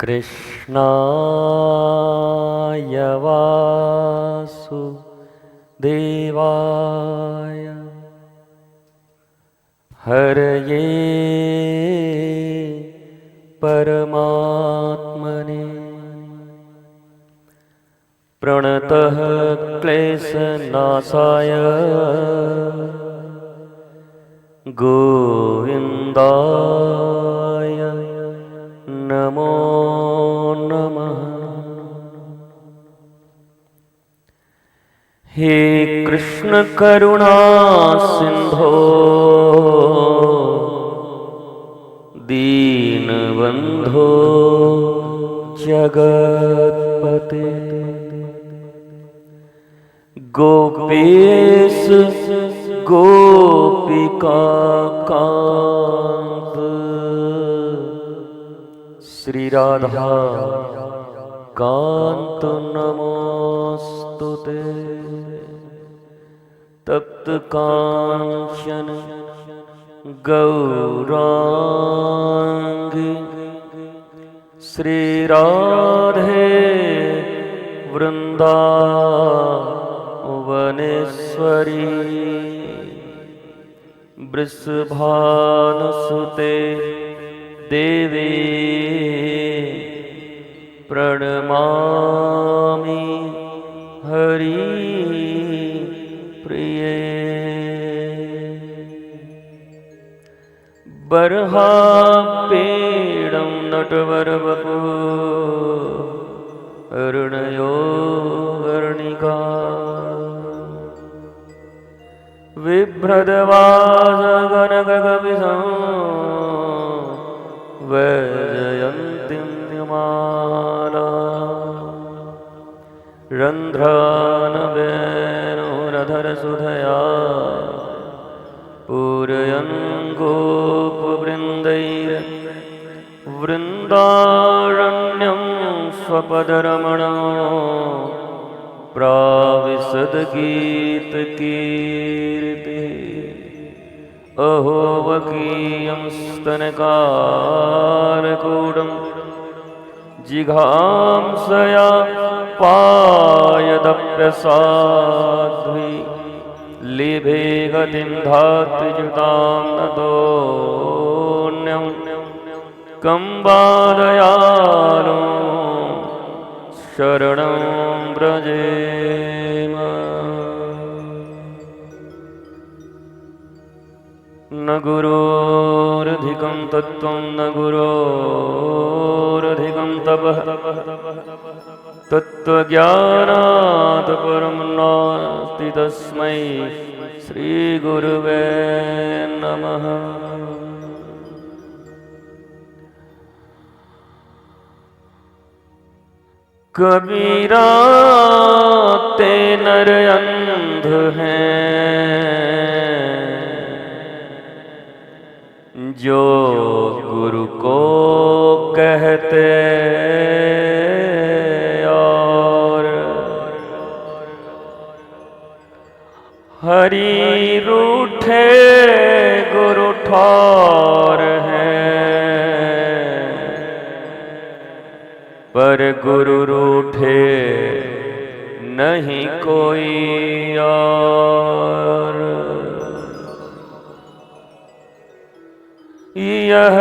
कृष्णाय वासुदेवाय हरये परमात्मने प्रणतः क्लेशनाशाय गोविन्दाय नमो नमः। हे कृष्ण करुणा सिंधो दीनबंधो जगत्पते गोपेश गोपिका कांत श्री राधा कांत नमोस्तुते। तप्त कांचन गौरांगी श्री राधे वृंदावनेश्वरी वृषभानुसुते देवी प्रणमामि हरि प्रिये। बर्हापीडं नटवरवपु अरुणयो वर्णिका बिभ्रदवासगणगगविषं वैजयन्तीं माला रन्ध्रानवेणुरधरसुधया पूरयन् गोपवृन्दैर्वृन्दारण्यं स्वपदरमणो प्राविशद्गीतकीर्तिः। अहो वकीयं स्तनकारकूडं जिघांसया पायदप्यसाध्वी लेभे गतिं धात्रियुतां नतोऽन्यं कम्बादयालो शरणं व्रजेम। न गुरोरधिकं तत्त्वं न गुरोरधिकं तपः तत्त्वज्ञानात् परं नास्ति तस्मै श्रीगुरुवे नमः। कबीरा ते नर अंध हैं जो गुरु को कहते और हरि रूठे गुरु ठौर हैं, पर गुरु रूठे नहीं कोई और। यह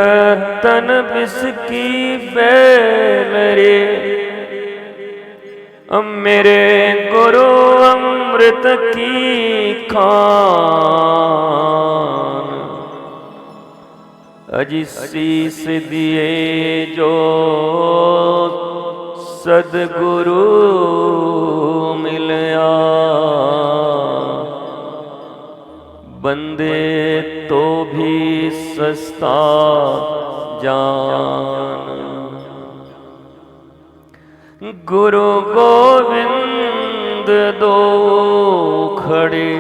तन बिसकी बेलरे मेरे गुरु अमृत की खान अजी शीस दिए जो सदगुरु मिलया बंदे तो भी सस्ता जान। गुरु गोविंद दो खड़े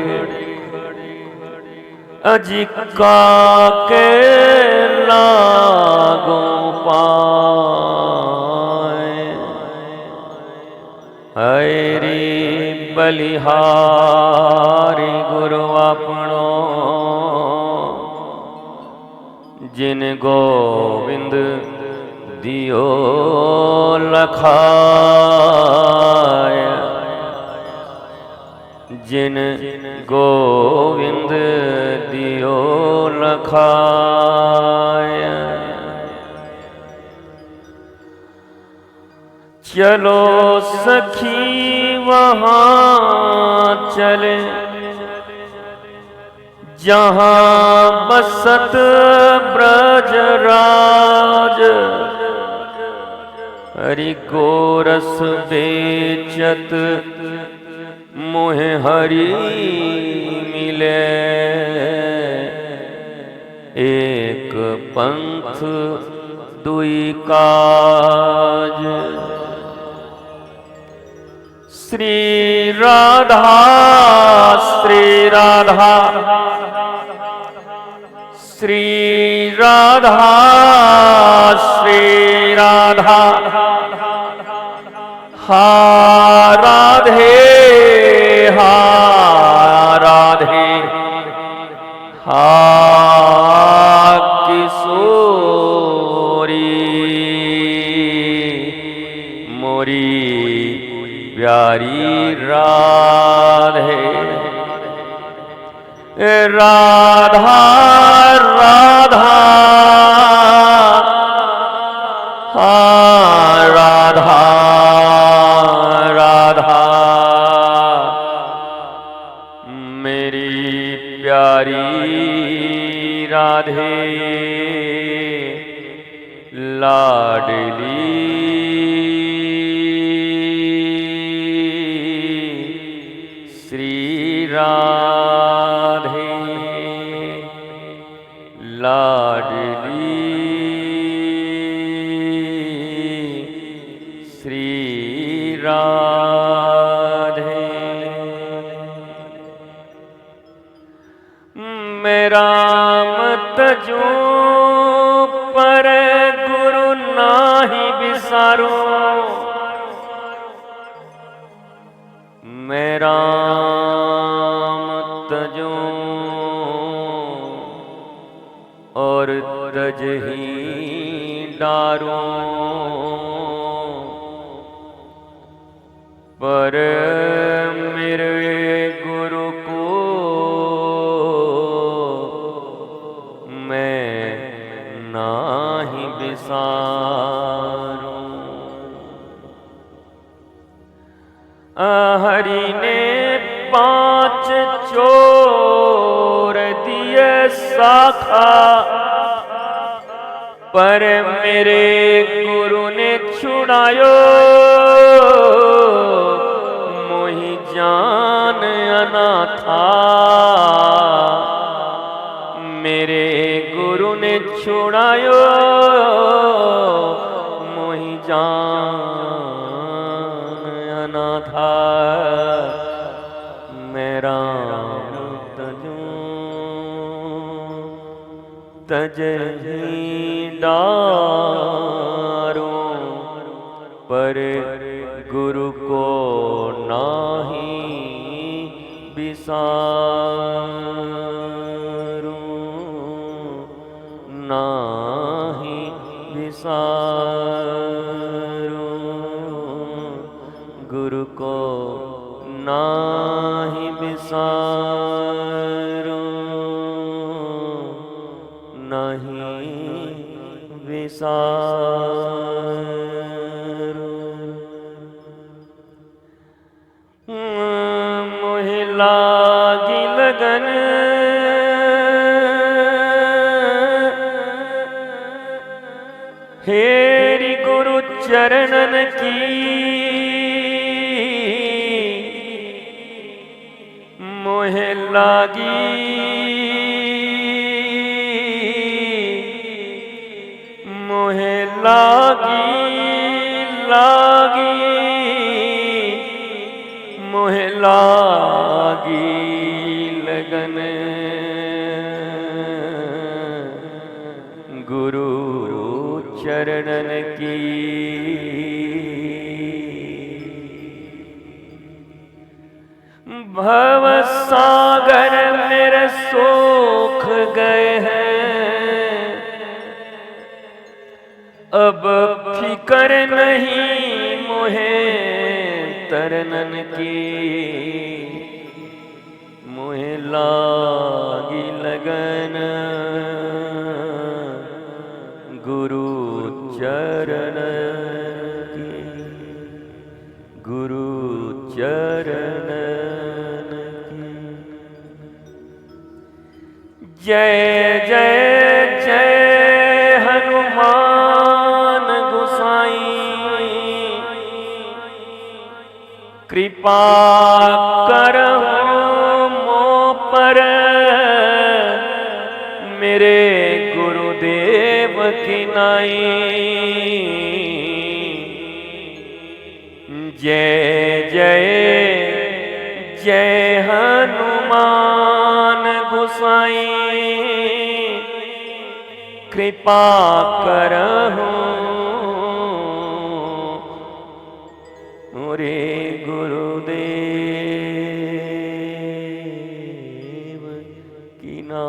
अजिका के लागों पाए हरि बलिहारी गुरु आपणो जिन गोविंद दियो लखाय, जिन गोविंद दियो लखाय। चलो सखी वहाँ चले, जहाँ बसत ब्रजराज, हरि गोरस बेचत मोहे हरि मिले। एक पंथ दुई काज, श्री राधा श्री राधा श्री राधा श्री राधा, हा राधे हा राधे, हा किशोरी मोरी प्यारी राधे। राधा राधा हाँ राधा राधा, मेरी प्यारी राधे लाडली श्री राधे, लाडली श्री राधे। मेरा मत जो पर गुरु नाही बिसारो, मेरा मत जो और तजही डारो, पर मेरे गुरु को मैं नाही बिसारूं। हरि ने 5 चोर दिए साखा, पर मेरे गुरु ने छुड़ायो मोहि जान अनाथा। मेरे गुरु ने छुड़ायो मोहि जान अनाथा। मेरा तजही डारो, पर गुरु को नाही बिसारूं, नाही बिसारूं, गुरु को नाही बिसारूं, नहीं विसारूं। मोहि लागी लगन हेरि गुरु चरणन की, मोहि लागी मोहे लागी लागी मोहे लागी लगन गुरु चरणन की। भव सागर मेरे सोख गए हैं, अब नहीं मोहे तरनन की, मोहे लागी लगन गुरु चरण की, गुरु चरण की। जय जय जय हनुमान गोसाई, कृपा करहु मो पर, मेरे गुरुदेव की नाई। जय जय जय हनुमान गोसाई, कृपा करहु मोरे गुरुदेव की नाई।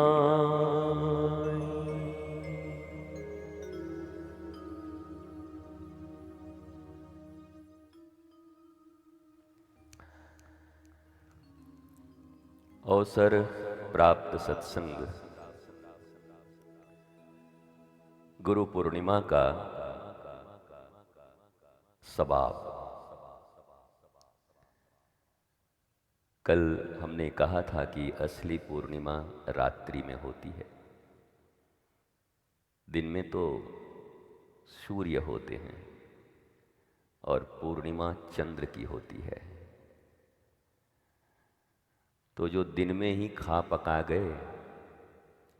अवसर प्राप्त सत्संग गुरु पूर्णिमा का सबाब। कल हमने कहा था कि असली पूर्णिमा रात्रि में होती है, दिन में तो सूर्य होते हैं और पूर्णिमा चंद्र की होती है। तो जो दिन में ही खा पका गए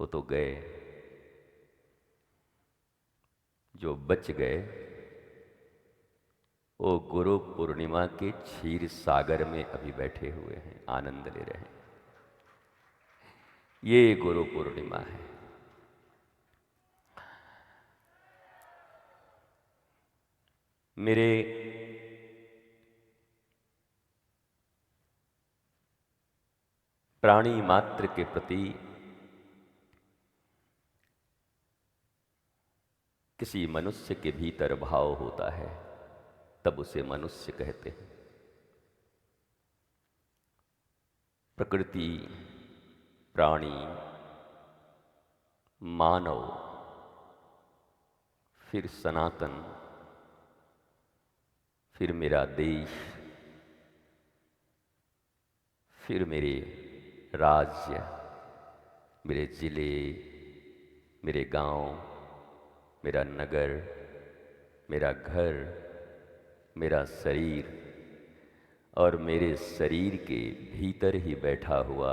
वो तो गए, जो बच गए वो गुरु पूर्णिमा के क्षीर सागर में अभी बैठे हुए हैं, आनंद ले रहे हैं। ये गुरु पूर्णिमा है। मेरे प्राणी मात्र के प्रति किसी मनुष्य के भीतर भाव होता है, तब उसे मनुष्य कहते हैं। प्रकृति, प्राणी, मानव, फिर सनातन, फिर मेरा देश, फिर मेरे राज्य, मेरे जिले, मेरे गांव, मेरा नगर, मेरा घर, मेरा शरीर और मेरे शरीर के भीतर ही बैठा हुआ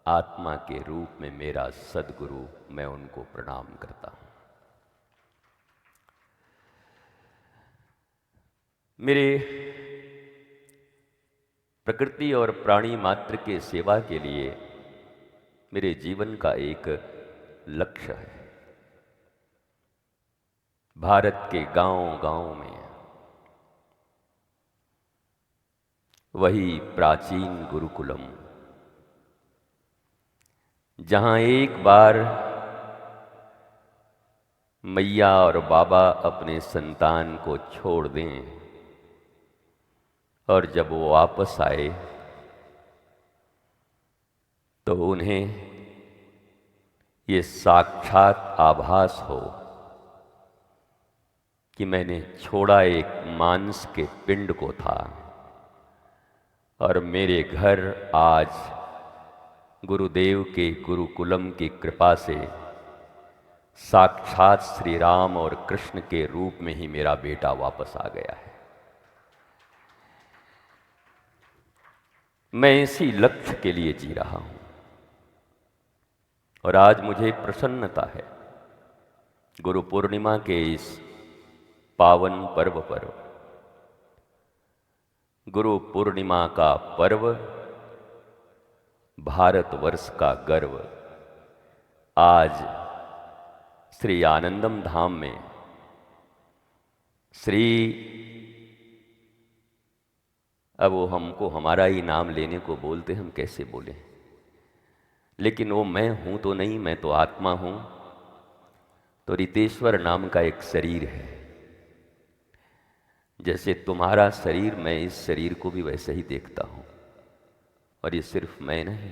आत्मा के रूप में मेरा सद्गुरु, मैं उनको प्रणाम करता हूं। मेरे प्रकृति और प्राणी मात्र के सेवा के लिए मेरे जीवन का एक लक्ष्य है। भारत के गांव-गांव में वही प्राचीन गुरुकुलम, जहां एक बार मैया और बाबा अपने संतान को छोड़ दें और जब वो वापस आए तो उन्हें ये साक्षात आभास हो कि मैंने छोड़ा एक मांस के पिंड को था और मेरे घर आज गुरुदेव के गुरुकुलम की कृपा से साक्षात श्री राम और कृष्ण के रूप में ही मेरा बेटा वापस आ गया है। मैं इसी लक्ष्य के लिए जी रहा हूं और आज मुझे प्रसन्नता है गुरु पूर्णिमा के इस पावन पर्व पर। गुरु पूर्णिमा का पर्व भारतवर्ष का गर्व आज श्री आनंदम धाम में श्री, अब वो हमको हमारा ही नाम लेने को बोलते, हम कैसे बोलें, लेकिन वो मैं हूं तो नहीं, मैं तो आत्मा हूं। तो रितेश्वर नाम का एक शरीर है, जैसे तुम्हारा शरीर, मैं इस शरीर को भी वैसे ही देखता हूँ। और ये सिर्फ मैं नहीं,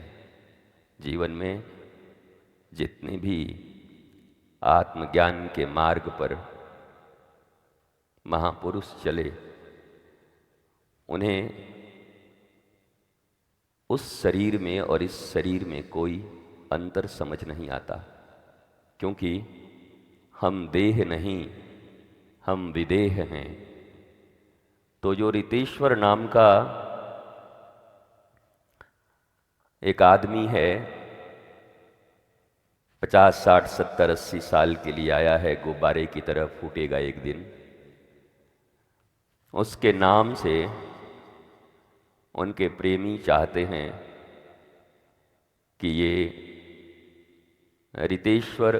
जीवन में जितने भी आत्मज्ञान के मार्ग पर महापुरुष चले, उन्हें उस शरीर में और इस शरीर में कोई अंतर समझ नहीं आता, क्योंकि हम देह नहीं, हम विदेह हैं। तो जो रितेश्वर नाम का एक आदमी है, 50, 60, 70, 80 साल के लिए आया है, गुब्बारे की तरह फूटेगा एक दिन। उसके नाम से उनके प्रेमी चाहते हैं कि ये रितेश्वर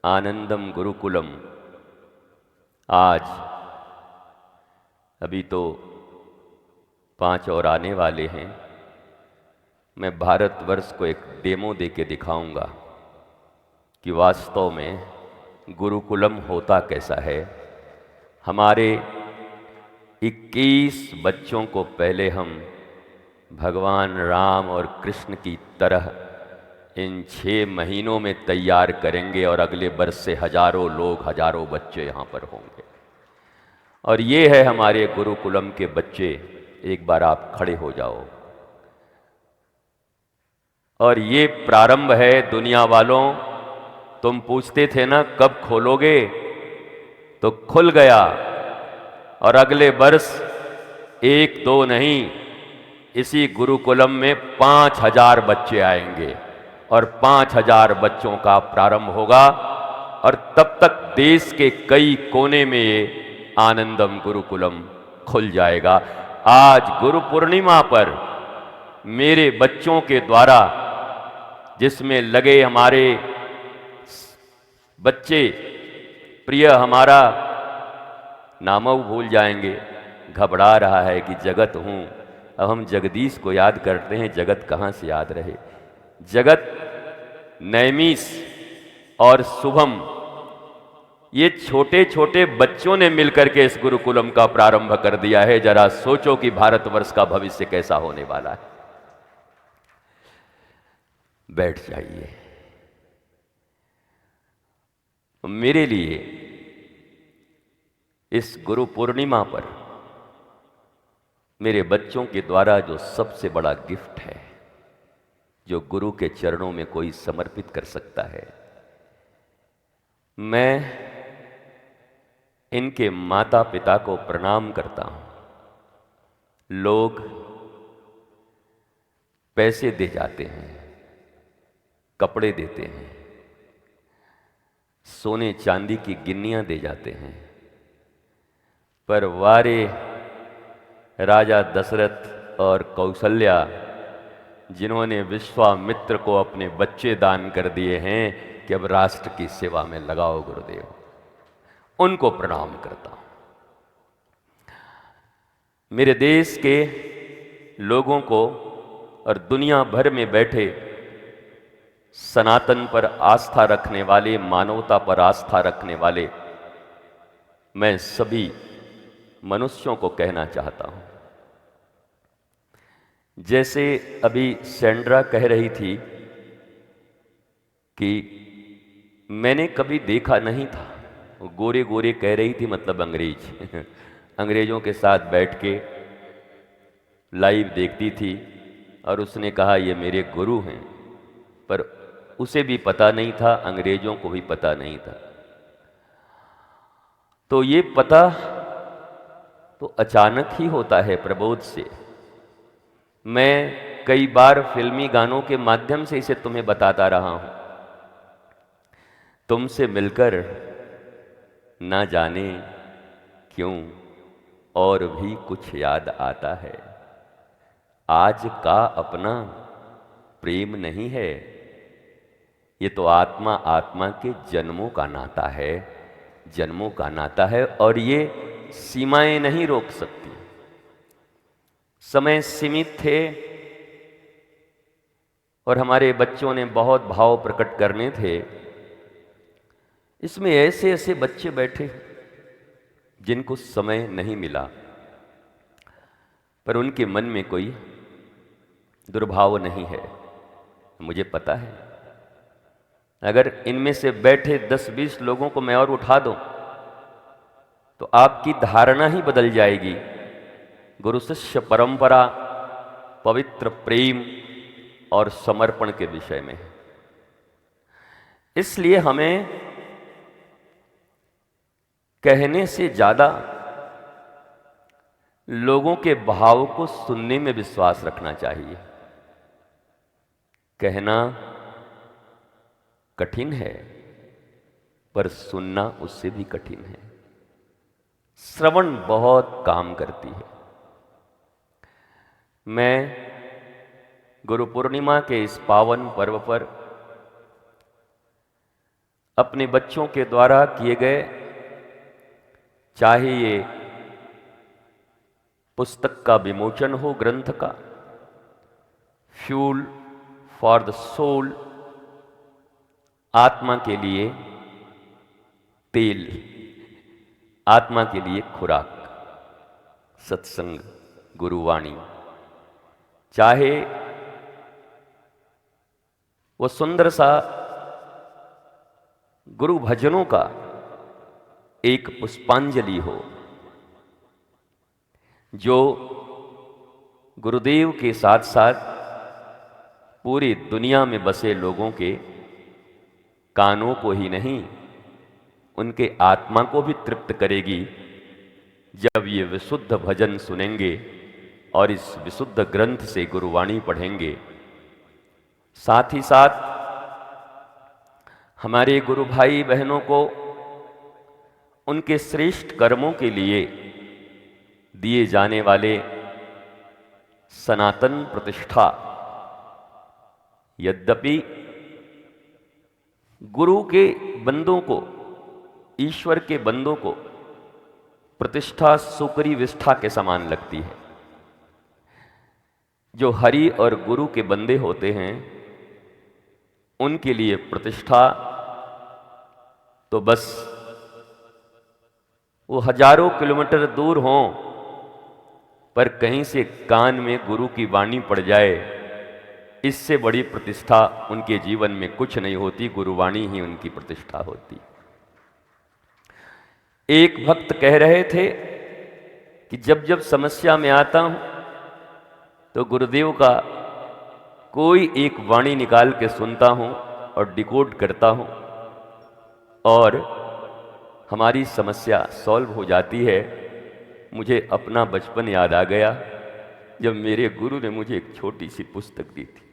आनंदम गुरुकुलम आज, अभी तो 5 और आने वाले हैं, मैं भारतवर्ष को एक डेमो दे के दिखाऊंगा कि वास्तव में गुरुकुलम होता कैसा है। हमारे 21 बच्चों को पहले हम भगवान राम और कृष्ण की तरह इन 6 महीनों में तैयार करेंगे और अगले वर्ष से हजारों लोग, हजारों बच्चे यहाँ पर होंगे। और ये है हमारे गुरुकुलम के बच्चे। एक बार आप खड़े हो जाओ। और ये प्रारंभ है दुनिया वालों। तुम पूछते थे ना कब खोलोगे, तो खुल गया। और अगले वर्ष 1, 2 नहीं, इसी गुरुकुलम में 5000 बच्चे आएंगे और 5000 बच्चों का प्रारंभ होगा। और तब तक देश के कई कोने में ये आनंदम गुरुकुलम खुल जाएगा। आज गुरु पूर्णिमा पर मेरे बच्चों के द्वारा, जिसमें लगे हमारे बच्चे, प्रिय हमारा नामव भूल जाएंगे, घबरा रहा है कि जगत हूँ। अब हम जगदीश को याद करते हैं, जगत कहाँ से याद रहे। जगत, नैमिष और शुभम, ये छोटे छोटे बच्चों ने मिलकर के इस गुरुकुलम का प्रारंभ कर दिया है। जरा सोचो कि भारतवर्ष का भविष्य कैसा होने वाला है। बैठ जाइए। मेरे लिए इस गुरु पूर्णिमा पर मेरे बच्चों के द्वारा जो सबसे बड़ा गिफ्ट है, जो गुरु के चरणों में कोई समर्पित कर सकता है, मैं इनके माता पिता को प्रणाम करता हूं। लोग पैसे दे जाते हैं, कपड़े देते हैं, सोने चांदी की गिन्नियां दे जाते हैं, पर वारे राजा दशरथ और कौशल्या, जिन्होंने विश्वामित्र को अपने बच्चे दान कर दिए हैं कि अब राष्ट्र की सेवा में लगाओ गुरुदेव, उनको प्रणाम करता हूं। मेरे देश के लोगों को और दुनिया भर में बैठे सनातन पर आस्था रखने वाले, मानवता पर आस्था रखने वाले, मैं सभी मनुष्यों को कहना चाहता हूं, जैसे अभी सैंड्रा कह रही थी कि मैंने कभी देखा नहीं था, गोरे गोरे कह रही थी, मतलब अंग्रेज अंग्रेजों के साथ बैठ के लाइव देखती थी, और उसने कहा ये मेरे गुरु हैं, पर उसे भी पता नहीं था, अंग्रेजों को भी पता नहीं था। तो ये पता तो अचानक ही होता है प्रबोध से। मैं कई बार फिल्मी गानों के माध्यम से इसे तुम्हें बताता रहा हूं। तुमसे मिलकर ना जाने क्यों और भी कुछ याद आता है। आज का अपना प्रेम नहीं है, ये तो आत्मा आत्मा के जन्मों का नाता है, जन्मों का नाता है, और ये सीमाएं नहीं रोक सकती। समय सीमित थे और हमारे बच्चों ने बहुत भाव प्रकट करने थे। इसमें ऐसे ऐसे बच्चे बैठे जिनको समय नहीं मिला, पर उनके मन में कोई दुर्भाव नहीं है, मुझे पता है। अगर इनमें से बैठे 10-20 लोगों को मैं और उठा दूं तो आपकी धारणा ही बदल जाएगी गुरु शिष्य परंपरा, पवित्र प्रेम और समर्पण के विषय में। इसलिए हमें कहने से ज्यादा लोगों के भाव को सुनने में विश्वास रखना चाहिए। कहना कठिन है, पर सुनना उससे भी कठिन है। श्रवण बहुत काम करती है। मैं गुरु पूर्णिमा के इस पावन पर्व पर अपने बच्चों के द्वारा किए गए, चाहे ये पुस्तक का विमोचन हो, ग्रंथ का फ्यूल फॉर द सोल, आत्मा के लिए तेल, आत्मा के लिए खुराक, सत्संग, गुरुवाणी, चाहे वो सुंदर सा गुरु भजनों का एक पुष्पांजलि हो, जो गुरुदेव के साथ साथ पूरी दुनिया में बसे लोगों के कानों को ही नहीं, उनके आत्मा को भी तृप्त करेगी जब ये विशुद्ध भजन सुनेंगे और इस विशुद्ध ग्रंथ से गुरुवाणी पढ़ेंगे। साथ ही साथ हमारे गुरु भाई बहनों को उनके श्रेष्ठ कर्मों के लिए दिए जाने वाले सनातन प्रतिष्ठा, यद्यपि गुरु के बंदों को, ईश्वर के बंदों को प्रतिष्ठा सुकरी विष्ठा के समान लगती है। जो हरि और गुरु के बंदे होते हैं उनके लिए प्रतिष्ठा तो बस वो हजारों किलोमीटर दूर हों, पर कहीं से कान में गुरु की वाणी पड़ जाए, इससे बड़ी प्रतिष्ठा उनके जीवन में कुछ नहीं होती। गुरुवाणी ही उनकी प्रतिष्ठा होती। एक भक्त कह रहे थे कि जब जब समस्या में आता हूं तो गुरुदेव का कोई एक वाणी निकाल के सुनता हूं और डिकोड करता हूं और हमारी समस्या सॉल्व हो जाती है। मुझे अपना बचपन याद आ गया जब मेरे गुरु ने मुझे एक छोटी सी पुस्तक दी थी,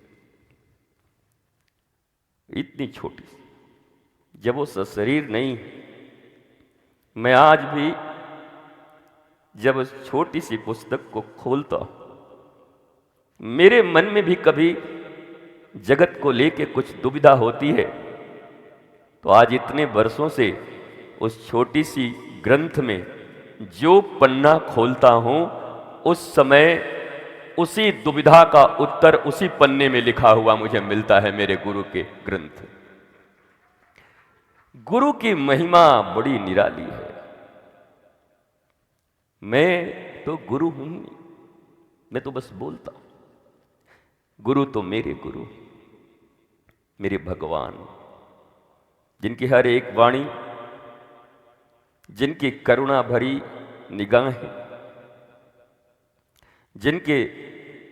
इतनी छोटी सी, जब वो सशरीर नहीं। मैं आज भी जब उस छोटी सी पुस्तक को खोलता हूं, मेरे मन में भी कभी जगत को लेके कुछ दुविधा होती है, तो आज इतने वर्षों से उस छोटी सी ग्रंथ में जो पन्ना खोलता हूं, उस समय उसी दुविधा का उत्तर उसी पन्ने में लिखा हुआ मुझे मिलता है, मेरे गुरु के ग्रंथ। गुरु की महिमा बड़ी निराली है। मैं तो गुरु हूं नहीं, मैं तो बस बोलता हूं। गुरु तो मेरे गुरु, मेरे भगवान, जिनकी हर एक वाणी, जिनकी करुणा भरी निगाहें, जिनके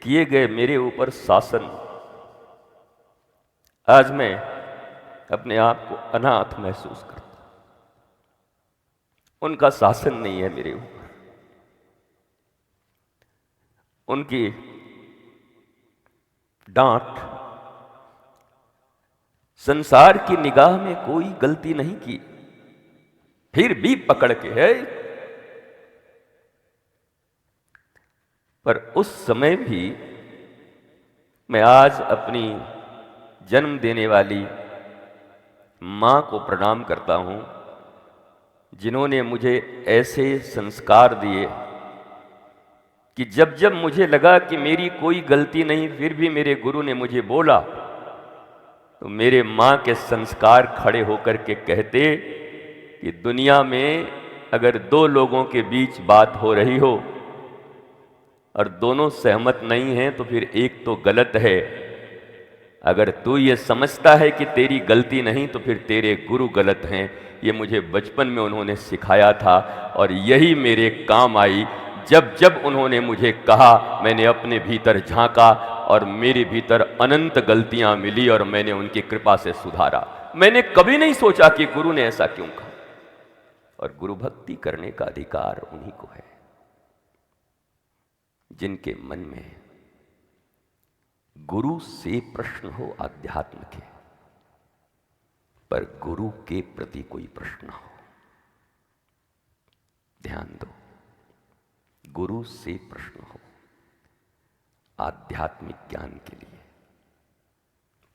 किए गए मेरे ऊपर शासन, आज मैं अपने आप को अनाथ महसूस करता हूं। उनका शासन नहीं है मेरे ऊपर, उनकी डांट, संसार की निगाह में कोई गलती नहीं की, फिर भी पकड़ के है। पर उस समय भी मैं आज अपनी जन्म देने वाली मां को प्रणाम करता हूं, जिन्होंने मुझे ऐसे संस्कार दिए कि जब जब मुझे लगा कि मेरी कोई गलती नहीं, फिर भी मेरे गुरु ने मुझे बोला, तो मेरे मां के संस्कार खड़े होकर के कहते कि दुनिया में अगर दो लोगों के बीच बात हो रही हो और दोनों सहमत नहीं हैं तो फिर एक तो गलत है। अगर तू ये समझता है कि तेरी गलती नहीं तो फिर तेरे गुरु गलत हैं। ये मुझे बचपन में उन्होंने सिखाया था और यही मेरे काम आई। जब जब उन्होंने मुझे कहा मैंने अपने भीतर झांका और मेरे भीतर अनंत गलतियां मिली और मैंने उनकी कृपा से सुधारा। मैंने कभी नहीं सोचा कि गुरु ने ऐसा क्यों कहा। और गुरु भक्ति करने का अधिकार उन्हीं को है जिनके मन में गुरु से प्रश्न हो आध्यात्म के, पर गुरु के प्रति कोई प्रश्न हो। ध्यान दो, गुरु से प्रश्न हो आध्यात्मिक ज्ञान के लिए,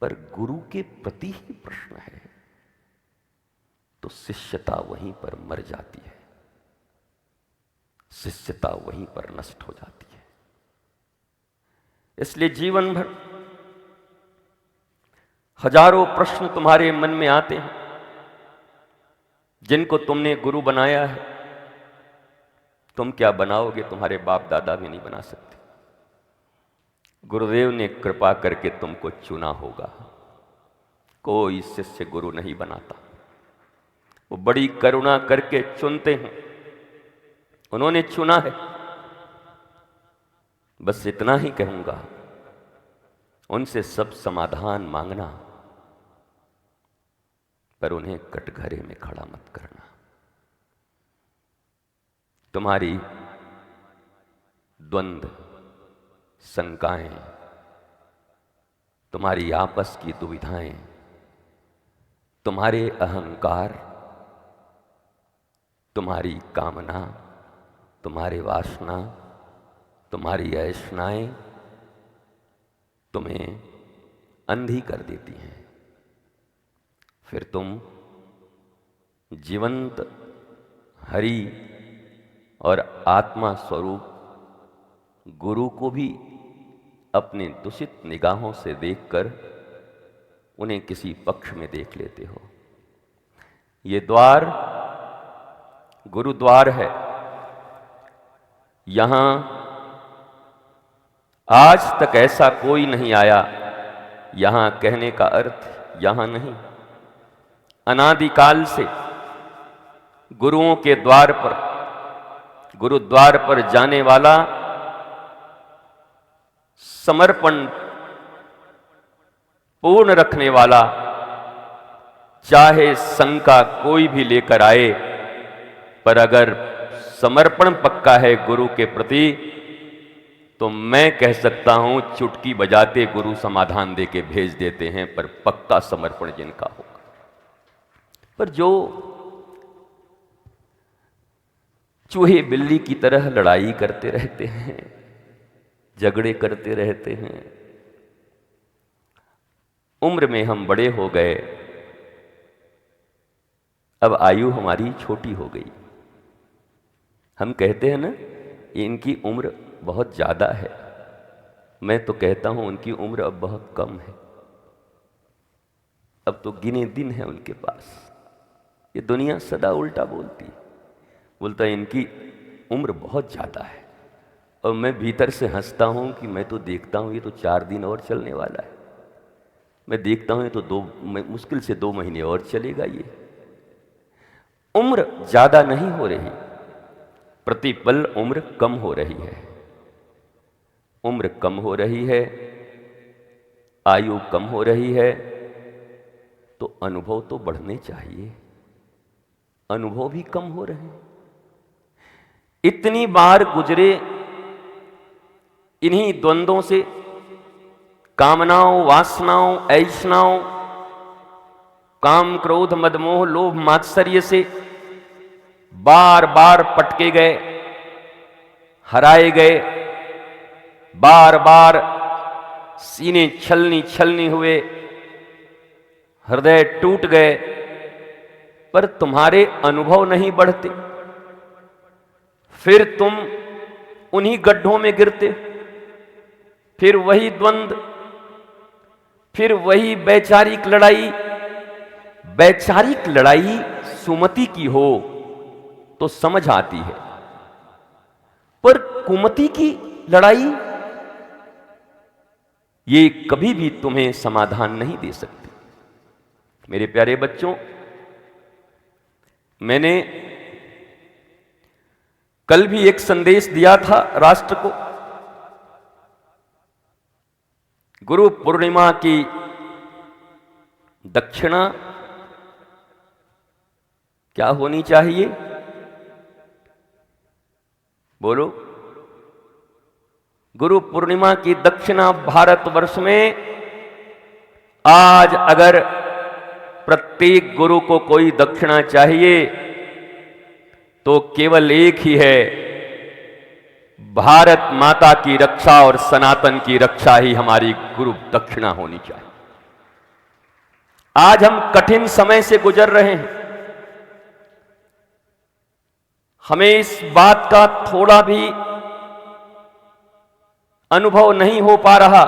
पर गुरु के प्रति ही प्रश्न है तो शिष्यता वहीं पर मर जाती है, शिष्यता वहीं पर नष्ट हो जाती है। इसलिए जीवन भर हजारों प्रश्न तुम्हारे मन में आते हैं जिनको तुमने गुरु बनाया है। तुम क्या बनाओगे, तुम्हारे बाप दादा भी नहीं बना सकते। गुरुदेव ने कृपा करके तुमको चुना होगा। कोई शिष्य गुरु नहीं बनाता, वो बड़ी करुणा करके चुनते हैं। उन्होंने चुना है। बस इतना ही कहूंगा, उनसे सब समाधान मांगना, पर उन्हें कटघरे में खड़ा मत करना। तुम्हारी द्वंद्व, शंकाएं, तुम्हारी आपस की दुविधाएं, तुम्हारे अहंकार, तुम्हारी कामना, तुम्हारी वासना, तुम्हारी ऐष्णाएं तुम्हें अंधी कर देती हैं। फिर तुम जीवंत हरि और आत्मा स्वरूप गुरु को भी अपने दूषित निगाहों से देखकर उन्हें किसी पक्ष में देख लेते हो। ये द्वार गुरुद्वार है। यहां आज तक ऐसा कोई नहीं आया। यहां कहने का अर्थ यहां नहीं, अनादिकाल से गुरुओं के द्वार पर, गुरुद्वार पर जाने वाला समर्पण पूर्ण रखने वाला, चाहे शंका कोई भी लेकर आए, पर अगर समर्पण पक्का है गुरु के प्रति, तो मैं कह सकता हूं चुटकी बजाते गुरु समाधान देके भेज देते हैं। पर पक्का समर्पण जिनका होगा। पर जो चूहे बिल्ली की तरह लड़ाई करते रहते हैं, झगड़े करते रहते हैं, उम्र में हम बड़े हो गए, अब आयु हमारी छोटी हो गई। हम कहते हैं ना इनकी उम्र बहुत ज़्यादा है। मैं तो कहता हूं उनकी उम्र अब बहुत कम है। अब तो गिने दिन है उनके पास। ये दुनिया सदा उल्टा बोलती है, बोलता है इनकी उम्र बहुत ज़्यादा है। और मैं भीतर से हंसता हूं कि मैं तो देखता हूं ये तो 4 दिन और चलने वाला है। मैं देखता हूं ये तो मुश्किल से 2 महीने और चलेगा। ये उम्र ज़्यादा नहीं हो रही, प्रतिपल उम्र कम हो रही है। उम्र कम हो रही है, आयु कम हो रही है, तो अनुभव तो बढ़ने चाहिए। अनुभव भी कम हो रहे हैं। इतनी बार गुजरे इन्हीं द्वंद्वों से, कामनाओं, वासनाओं, ऐष्णाओं, काम, क्रोध, मदमोह, लोभ, मात्सर्य से बार बार पटके गए, हराए गए, बार बार सीने छलनी छलनी हुए, हृदय टूट गए, पर तुम्हारे अनुभव नहीं बढ़ते। फिर तुम उन्हीं गड्ढों में गिरते, फिर वही द्वंद्व, फिर वही वैचारिक लड़ाई। वैचारिक लड़ाई सुमति की हो तो समझ आती है, पर कुमति की लड़ाई ये कभी भी तुम्हें समाधान नहीं दे सकती। मेरे प्यारे बच्चों, मैंने कल भी एक संदेश दिया था राष्ट्र को। गुरु पूर्णिमा की दक्षिणा क्या होनी चाहिए? बोलो। गुरु पूर्णिमा की दक्षिणा भारतवर्ष में आज अगर प्रत्येक गुरु को कोई दक्षिणा चाहिए तो केवल एक ही है, भारत माता की रक्षा और सनातन की रक्षा ही हमारी गुरु दक्षिणा होनी चाहिए। आज हम कठिन समय से गुजर रहे हैं, हमें इस बात का थोड़ा भी अनुभव नहीं हो पा रहा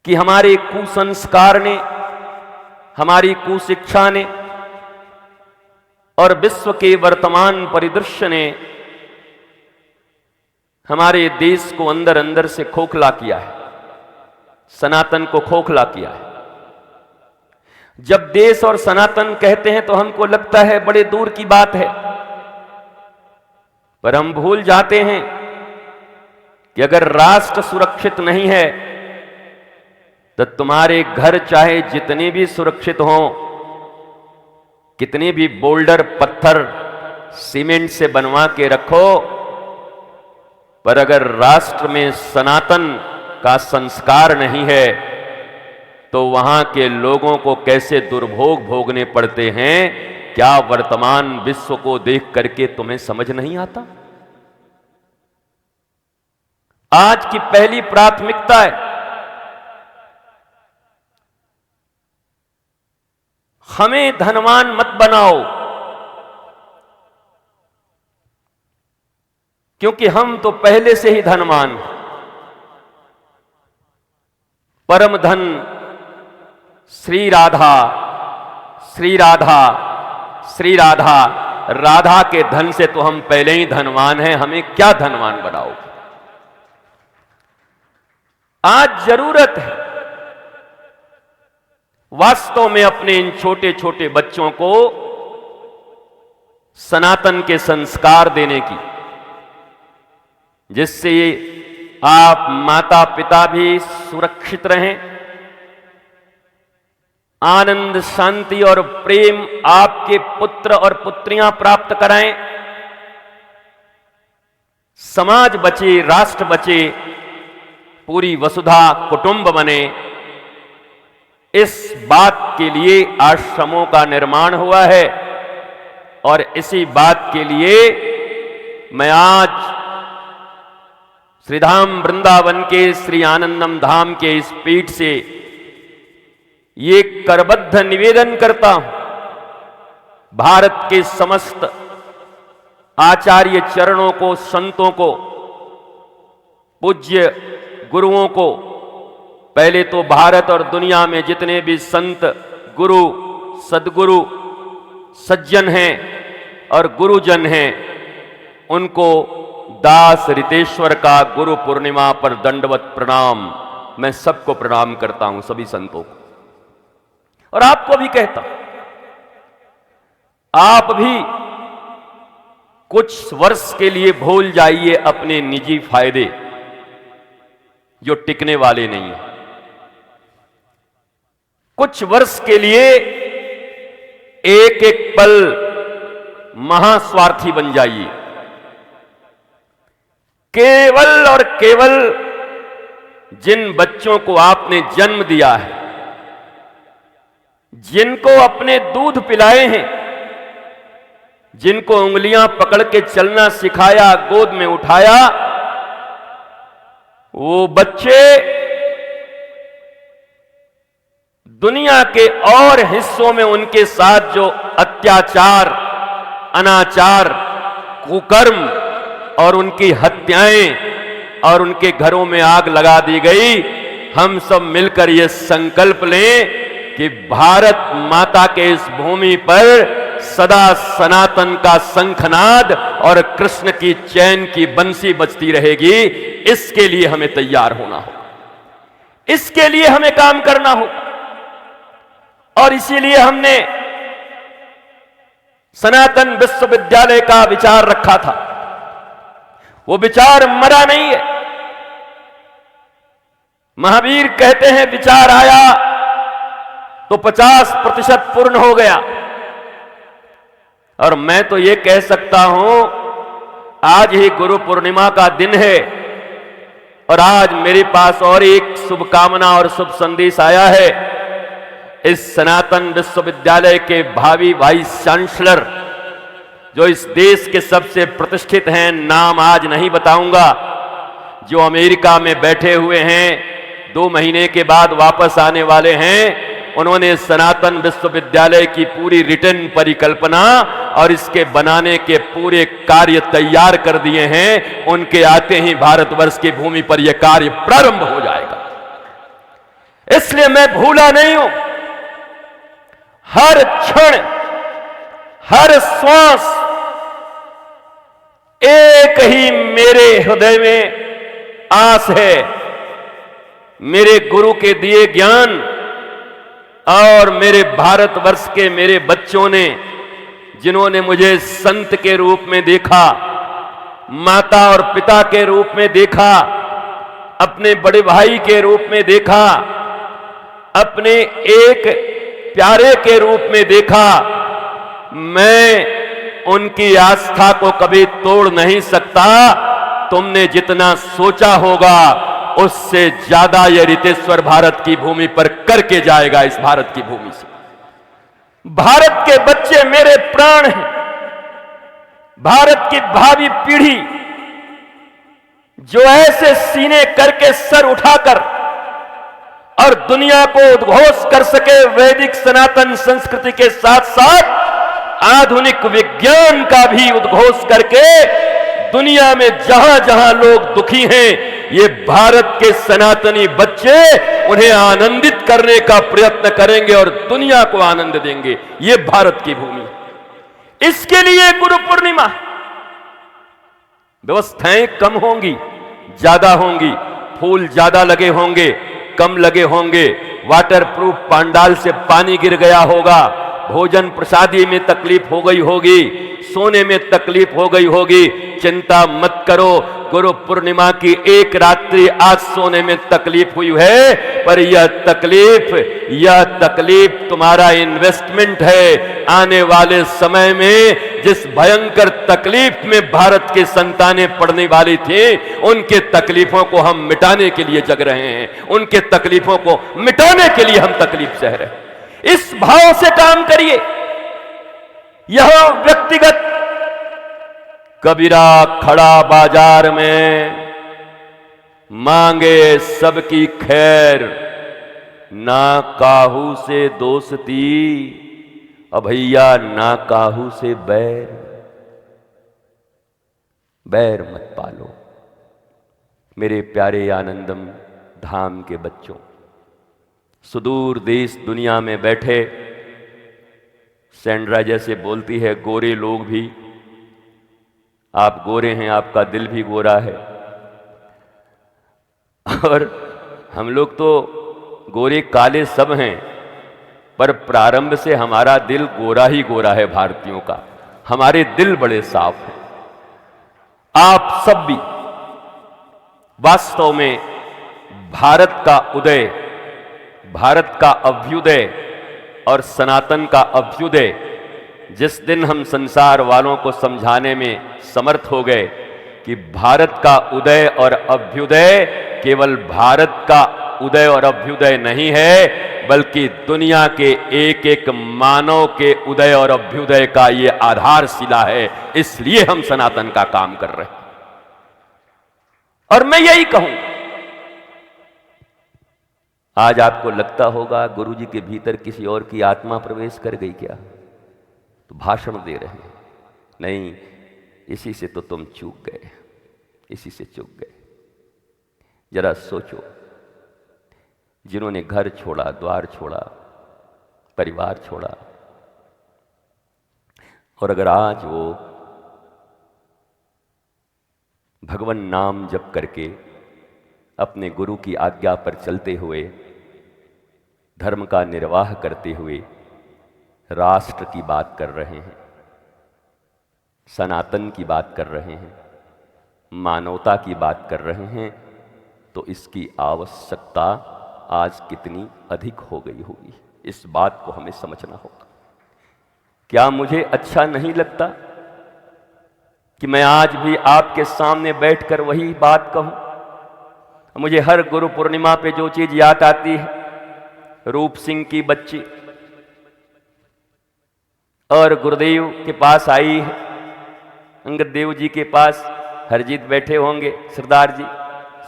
कि हमारे कुसंस्कार ने, हमारी कुशिक्षा ने और विश्व के वर्तमान परिदृश्य ने हमारे देश को अंदर अंदर से खोखला किया है, सनातन को खोखला किया है। जब देश और सनातन कहते हैं तो हमको लगता है बड़े दूर की बात है, पर हम भूल जाते हैं कि अगर राष्ट्र सुरक्षित नहीं है तो तुम्हारे घर चाहे जितने भी सुरक्षित हों, कितने भी बोल्डर पत्थर सीमेंट से बनवा के रखो, पर अगर राष्ट्र में सनातन का संस्कार नहीं है तो वहां के लोगों को कैसे दुर्भोग भोगने पड़ते हैं, क्या वर्तमान विश्व को देख करके तुम्हें समझ नहीं आता? आज की पहली प्राथमिकता है हमें धनवान मत बनाओ, क्योंकि हम तो पहले से ही धनवान हैं। परम धन श्री राधा, श्री राधा, श्री राधा, राधा के धन से तो हम पहले ही धनवान हैं, हमें क्या धनवान बनाओ? आज जरूरत है वास्तव में अपने इन छोटे छोटे बच्चों को सनातन के संस्कार देने की, जिससे आप माता पिता भी सुरक्षित रहें, आनंद शांति और प्रेम आपके पुत्र और पुत्रियां प्राप्त कराएं, समाज बचे, राष्ट्र बचे, पूरी वसुधा कुटुंब बने। इस बात के लिए आश्रमों का निर्माण हुआ है और इसी बात के लिए मैं आज श्रीधाम वृंदावन के श्री आनंदम धाम के इस पीठ से ये करबद्ध निवेदन करता हूं, भारत के समस्त आचार्य चरणों को, संतों को, पूज्य गुरुओं को, पहले तो भारत और दुनिया में जितने भी संत, गुरु, सदगुरु, सज्जन हैं और गुरुजन हैं, उनको दास रितेश्वर का गुरु पूर्णिमा पर दंडवत प्रणाम। मैं सबको प्रणाम करता हूं, सभी संतों को, और आपको भी कहता हूं, आप भी कुछ वर्ष के लिए भूल जाइए अपने निजी फायदे जो टिकने वाले नहीं है। कुछ वर्ष के लिए एक एक पल महास्वार्थी बन जाइए, केवल और केवल जिन बच्चों को आपने जन्म दिया है, जिनको अपने दूध पिलाए हैं, जिनको उंगलियां पकड़ के चलना सिखाया, गोद में उठाया, वो बच्चे दुनिया के और हिस्सों में उनके साथ जो अत्याचार, अनाचार, कुकर्म और उनकी हत्याएं और उनके घरों में आग लगा दी गई, हम सब मिलकर ये संकल्प लें कि भारत माता के इस भूमि पर सदा सनातन का शंखनाद और कृष्ण की चैन की बंसी बजती रहेगी। इसके लिए हमें तैयार होना होगा, इसके लिए हमें काम करना होगा। और इसीलिए हमने सनातन विश्वविद्यालय का विचार रखा था। वो विचार मरा नहीं है। महावीर कहते हैं विचार आया तो 50% पूर्ण हो गया। और मैं तो ये कह सकता हूं, आज ही गुरु पूर्णिमा का दिन है और आज मेरे पास और एक शुभकामना और शुभ संदेश आया है। इस सनातन विश्वविद्यालय के भावी वाइस चांसलर, जो इस देश के सबसे प्रतिष्ठित हैं, नाम आज नहीं बताऊंगा, जो अमेरिका में बैठे हुए हैं, 2 महीने के बाद वापस आने वाले हैं, उन्होंने सनातन विश्वविद्यालय की पूरी रिटर्न परिकल्पना और इसके बनाने के पूरे कार्य तैयार कर दिए हैं। उनके आते ही भारतवर्ष की भूमि पर यह कार्य प्रारंभ हो जाएगा। इसलिए मैं भूला नहीं हूं। हर क्षण, हर श्वास एक ही मेरे हृदय में आस है, मेरे गुरु के दिए ज्ञान और मेरे भारतवर्ष के मेरे बच्चों ने, जिन्होंने मुझे संत के रूप में देखा, माता और पिता के रूप में देखा, अपने बड़े भाई के रूप में देखा, अपने एक प्यारे के रूप में देखा, मैं उनकी आस्था को कभी तोड़ नहीं सकता। तुमने जितना सोचा होगा उससे ज्यादा यह रितेश्वर भारत की भूमि पर करके जाएगा। इस भारत की भूमि से भारत के बच्चे मेरे प्राण हैं। भारत की भावी पीढ़ी जो ऐसे सीने करके सर उठाकर और दुनिया को उद्घोष कर सके वैदिक सनातन संस्कृति के साथ साथ आधुनिक विज्ञान का भी उद्घोष करके दुनिया में जहां जहां लोग दुखी हैं, ये भारत के सनातनी बच्चे उन्हें आनंदित करने का प्रयत्न करेंगे और दुनिया को आनंद देंगे। ये भारत की भूमि। इसके लिए गुरु पूर्णिमा, व्यवस्थाएं कम होंगी, ज्यादा होंगी, फूल ज्यादा लगे होंगे, कम लगे होंगे, वाटर प्रूफ पंडाल से पानी गिर गया होगा, भोजन प्रसादी में तकलीफ हो गई होगी, सोने में तकलीफ हो गई होगी। चिंता मत करो, गुरु पूर्णिमा की एक रात्रि आज सोने में तकलीफ हुई है, पर यह तकलीफ तुम्हारा इन्वेस्टमेंट है। आने वाले समय में जिस भयंकर तकलीफ में भारत के संतानें पड़ने वाली थी, उनके तकलीफों को हम मिटाने के लिए जग रहे हैं। उनके तकलीफों को मिटाने के लिए हम तकलीफ सह रहे हैं। इस भाव से काम करिए। यह व्यक्तिगत कबीरा खड़ा बाजार में मांगे सबकी खैर, ना काहू से दोस्ती, अभैया ना काहू से बैर। बैर मत पालो मेरे प्यारे आनंदम धाम के बच्चों। सुदूर देश दुनिया में बैठे, सैंड्रा जैसे बोलती है, गोरे लोग भी, आप गोरे हैं, आपका दिल भी गोरा है। और हम लोग तो गोरे काले सब हैं, पर प्रारंभ से हमारा दिल गोरा ही गोरा है। भारतीयों का हमारे दिल बड़े साफ हैं। आप सब भी वास्तव में भारत का उदय, भारत का अभ्युदय और सनातन का अभ्युदय जिस दिन हम संसार वालों को समझाने में समर्थ हो गए कि भारत का उदय और अभ्युदय केवल भारत का उदय और अभ्युदय नहीं है, बल्कि दुनिया के एक एक मानव के उदय और अभ्युदय का ये आधारशिला है। इसलिए हम सनातन का काम कर रहे हैं। और मैं यही कहूं, आज आपको लगता होगा गुरुजी के भीतर किसी और की आत्मा प्रवेश कर गई क्या, तो भाषण दे रहे हैं। नहीं, इसी से तो तुम चूक गए, इसी से चूक गए। जरा सोचो, जिन्होंने घर छोड़ा, द्वार छोड़ा, परिवार छोड़ा, और अगर आज वो भगवान नाम जप करके अपने गुरु की आज्ञा पर चलते हुए धर्म का निर्वाह करते हुए राष्ट्र की बात कर रहे हैं, सनातन की बात कर रहे हैं, मानवता की बात कर रहे हैं, तो इसकी आवश्यकता आज कितनी अधिक हो गई होगी, इस बात को हमें समझना होगा। क्या मुझे अच्छा नहीं लगता कि मैं आज भी आपके सामने बैठकर वही बात कहूं? मुझे हर गुरु पूर्णिमा पे जो चीज याद आती है, रूप सिंह की बच्ची और गुरुदेव के पास आई है, अंगद देव जी के पास हरजीत बैठे होंगे, सरदार जी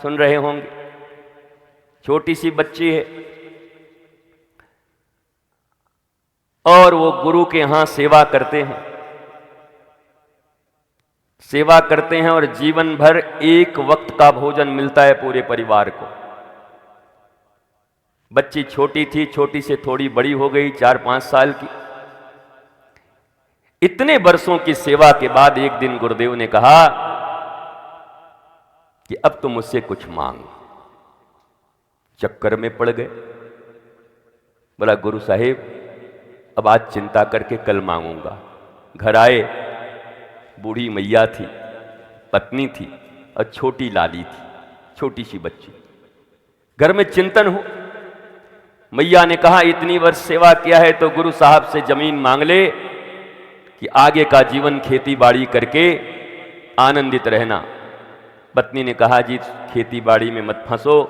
सुन रहे होंगे, छोटी सी बच्ची है और वो गुरु के यहां सेवा करते हैं, सेवा करते हैं और जीवन भर एक वक्त का भोजन मिलता है पूरे परिवार को। बच्ची छोटी थी, छोटी से थोड़ी बड़ी हो गई, 4-5 साल की। इतने वर्षों की सेवा के बाद एक दिन गुरुदेव ने कहा कि अब तो मुझसे कुछ मांग। चक्कर में पड़ गए। बोला गुरु साहिब अब आज चिंता करके कल मांगूंगा। घर आए, बूढ़ी मैया थी, पत्नी थी और छोटी लाली थी, छोटी सी बच्ची। घर में चिंतन हो। मैया ने कहा इतनी वर्ष सेवा किया है तो गुरु साहब से जमीन मांग ले कि आगे का जीवन खेती बाड़ी करके आनंदित रहना। पत्नी ने कहा जी खेती बाड़ी में मत फंसो,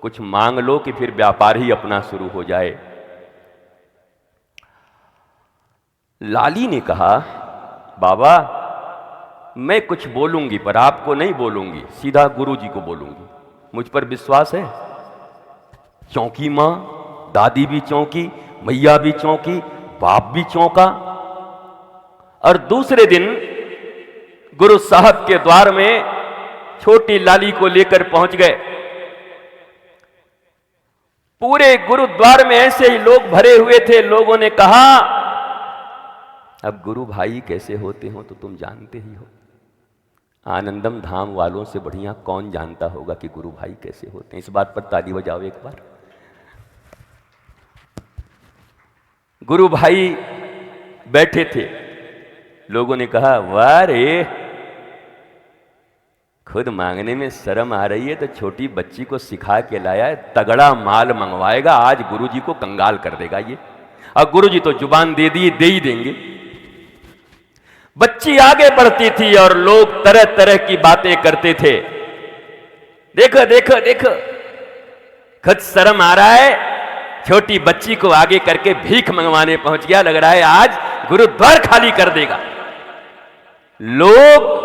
कुछ मांग लो कि फिर व्यापार ही अपना शुरू हो जाए। लाली ने कहा बाबा मैं कुछ बोलूंगी पर आपको नहीं बोलूंगी, सीधा गुरु जी को बोलूंगी, मुझ पर विश्वास है। चौंकी मां, दादी भी चौंकी, मैया भी चौंकी, बाप भी चौंका। और दूसरे दिन गुरु साहब के द्वार में छोटी लाली को लेकर पहुंच गए। पूरे गुरुद्वार में ऐसे ही लोग भरे हुए थे। लोगों ने कहा अब गुरु भाई कैसे होते हो तो तुम जानते ही हो। आनंदम धाम वालों से बढ़िया कौन जानता होगा कि गुरु भाई कैसे होते हैं। इस बात पर ताली बजाओ एक बार। गुरु भाई बैठे थे। लोगों ने कहा वाह रे, खुद मांगने में शर्म आ रही है तो छोटी बच्ची को सिखा के लाया है, तगड़ा माल मंगवाएगा, आज गुरुजी को कंगाल कर देगा ये। और गुरुजी तो जुबान दे दी, दे ही देंगे। बच्ची आगे बढ़ती थी और लोग तरह तरह की बातें करते थे। देखो देखो देखो, खुद शर्म आ रहा है, छोटी बच्ची को आगे करके भीख मंगवाने पहुंच गया, लग रहा है आज गुरुद्वार खाली कर देगा। लोग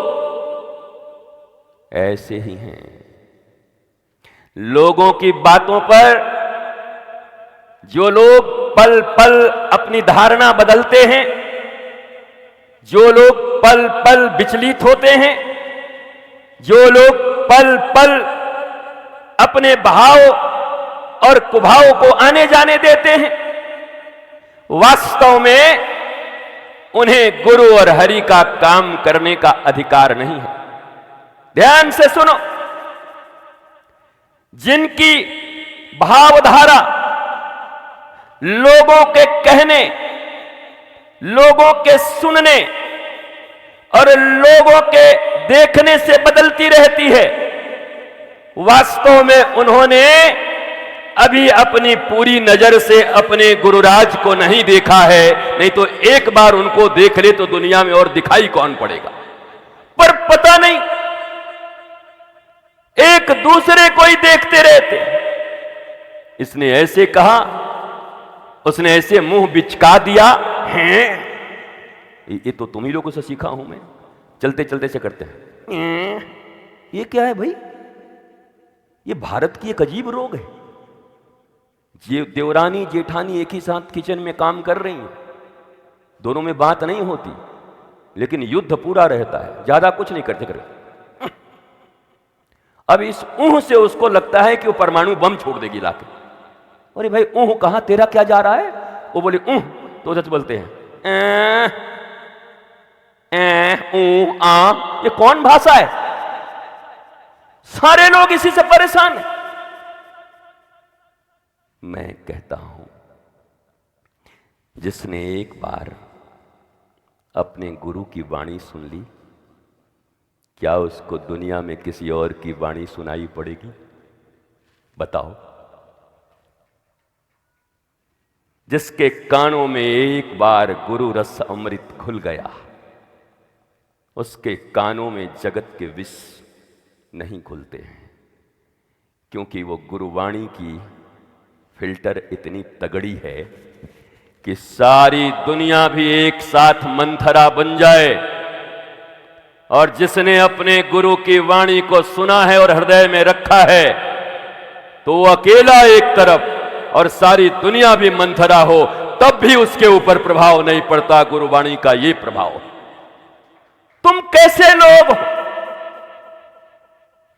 ऐसे ही हैं। लोगों की बातों पर जो लोग पल पल अपनी धारणा बदलते हैं, जो लोग पल पल विचलित होते हैं, जो लोग पल पल अपने भाव और कुभाव को आने जाने देते हैं, वास्तव में उन्हें गुरु और हरि का काम करने का अधिकार नहीं है। ध्यान से सुनो। जिनकी भावधारा लोगों के कहने, लोगों के सुनने और लोगों के देखने से बदलती रहती है, वास्तव में उन्होंने अभी अपनी पूरी नजर से अपने गुरुराज को नहीं देखा है। नहीं तो एक बार उनको देख ले तो दुनिया में और दिखाई कौन पड़ेगा। पर पता नहीं, एक दूसरे को ही देखते रहते। इसने ऐसे कहा, उसने ऐसे मुंह बिचका दिया है। ये तो तुम ही लोगों से सीखा हूं मैं। चलते चलते से करते हैं। ये क्या है भाई? ये भारत की एक अजीब रोग है। देवरानी जेठानी एक ही साथ किचन में काम कर रही हैं, दोनों में बात नहीं होती, लेकिन युद्ध पूरा रहता है, ज्यादा कुछ नहीं करते। अब इस ऊह से उसको लगता है कि वो परमाणु बम छोड़ देगी लाके। अरे भाई ऊह कहां, तेरा क्या जा रहा है? वो बोले ऊह, तो उधर बोलते हैं ऊ आ, ये कौन भाषा है? सारे लोग इसी से परेशान हैं। मैं कहता हूं, जिसने एक बार अपने गुरु की वाणी सुन ली, क्या उसको दुनिया में किसी और की वाणी सुनाई पड़ेगी? बताओ। जिसके कानों में एक बार गुरु रस अमृत खुल गया, उसके कानों में जगत के विष नहीं खुलते हैं, क्योंकि वो गुरुवाणी की फिल्टर इतनी तगड़ी है कि सारी दुनिया भी एक साथ मंथरा बन जाए। और जिसने अपने गुरु की वाणी को सुना है और हृदय में रखा है, तो वो अकेला एक तरफ और सारी दुनिया भी मंथरा हो, तब भी उसके ऊपर प्रभाव नहीं पड़ता गुरुवाणी का ये प्रभाव। तुम कैसे लोग हो?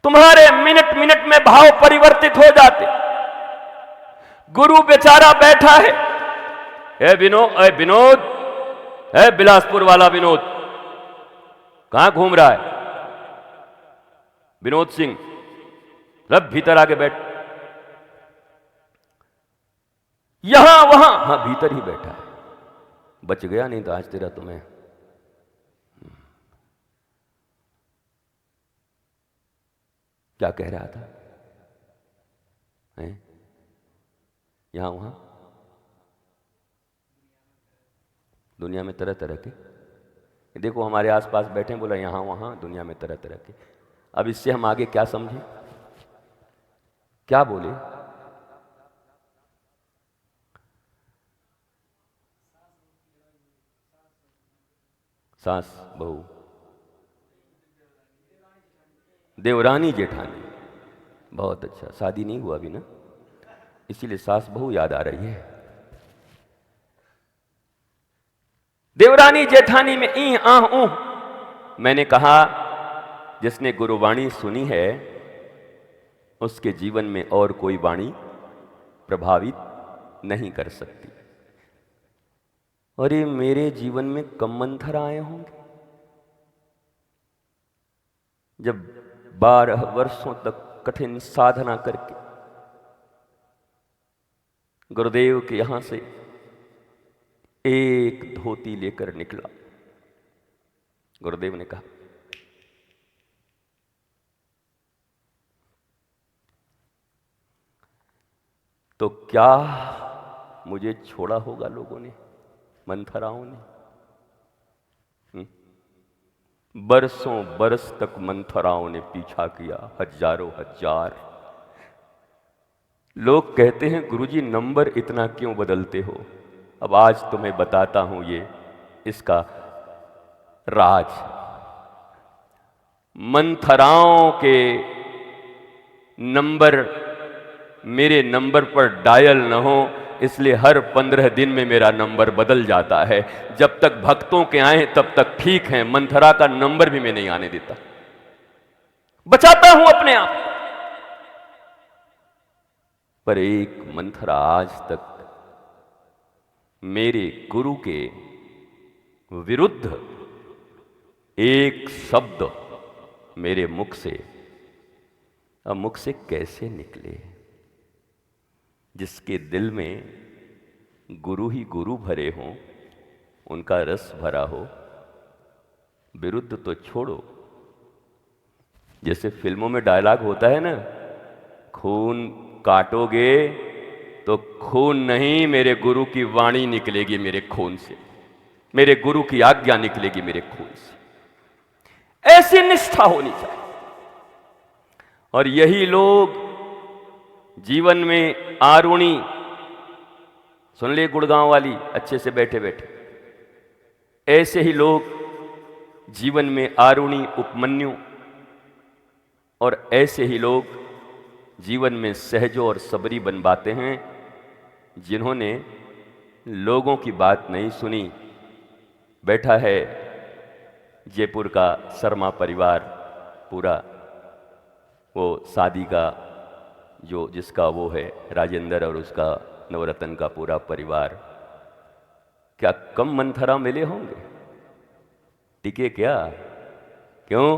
तुम्हारे मिनट मिनट में भाव परिवर्तित हो जाते। गुरु बेचारा बैठा है, विनोद, बिलासपुर वाला विनोद कहां घूम रहा है? विनोद सिंह, रब भीतर आके बैठ। यहां वहां, हाँ भीतर ही बैठा है। बच गया, नहीं तो आज तेरा तुम्हें। क्या कह रहा था? यहां वहां दुनिया में तरह तरह के, देखो हमारे आसपास बैठे, बोला यहां वहां दुनिया में तरह तरह के। अब इससे हम आगे क्या समझें, क्या बोले? सास बहू, देवरानी जेठानी, बहुत अच्छा। शादी नहीं हुआ अभी ना, इसीलिए सास बहू याद आ रही है। देवरानी जेठानी में ई आ ऊ। मैंने कहा, जिसने गुरुवाणी सुनी है, उसके जीवन में और कोई वाणी प्रभावित नहीं कर सकती। और ये मेरे जीवन में कम मंथर आए होंगे, जब 12 वर्षों तक कठिन साधना करके गुरुदेव के यहां से एक धोती लेकर निकला। गुरुदेव ने कहा, तो क्या मुझे छोड़ा होगा लोगों ने, मंथराओं ने? बरसों बरस तक मंथराओं ने पीछा किया, हजारों हजार। लोग कहते हैं, गुरुजी नंबर इतना क्यों बदलते हो? अब आज तुम्हें बताता हूं ये इसका राज। मंथराओं के नंबर मेरे नंबर पर डायल न हो, इसलिए हर 15 दिन में मेरा नंबर बदल जाता है। जब तक भक्तों के आए तब तक ठीक है, मंथरा का नंबर भी मैं नहीं आने देता, बचाता हूं अपने आप। पर एक मंथरा आज तक मेरे गुरु के विरुद्ध एक शब्द मेरे मुख से कैसे निकले? जिसके दिल में गुरु ही गुरु भरे हों, उनका रस भरा हो, विरुद्ध तो छोड़ो। जैसे फिल्मों में डायलॉग होता है ना, खून काटोगे तो खून नहीं, मेरे गुरु की वाणी निकलेगी मेरे खून से, मेरे गुरु की आज्ञा निकलेगी मेरे खून से। ऐसी निष्ठा होनी चाहिए। और यही लोग जीवन में आरुणी, सुन ले गुड़गांव वाली, अच्छे से बैठे बैठे, ऐसे ही लोग जीवन में आरुणी, उपमन्यु, और ऐसे ही लोग जीवन में सहजो और सबरी बन पाते हैं, जिन्होंने लोगों की बात नहीं सुनी। बैठा है जयपुर का शर्मा परिवार पूरा, वो शादी का जो जिसका वो है राजेंद्र और उसका नवरत्न का पूरा परिवार, क्या कम मंथरा मिले होंगे? टिके क्या? क्यों?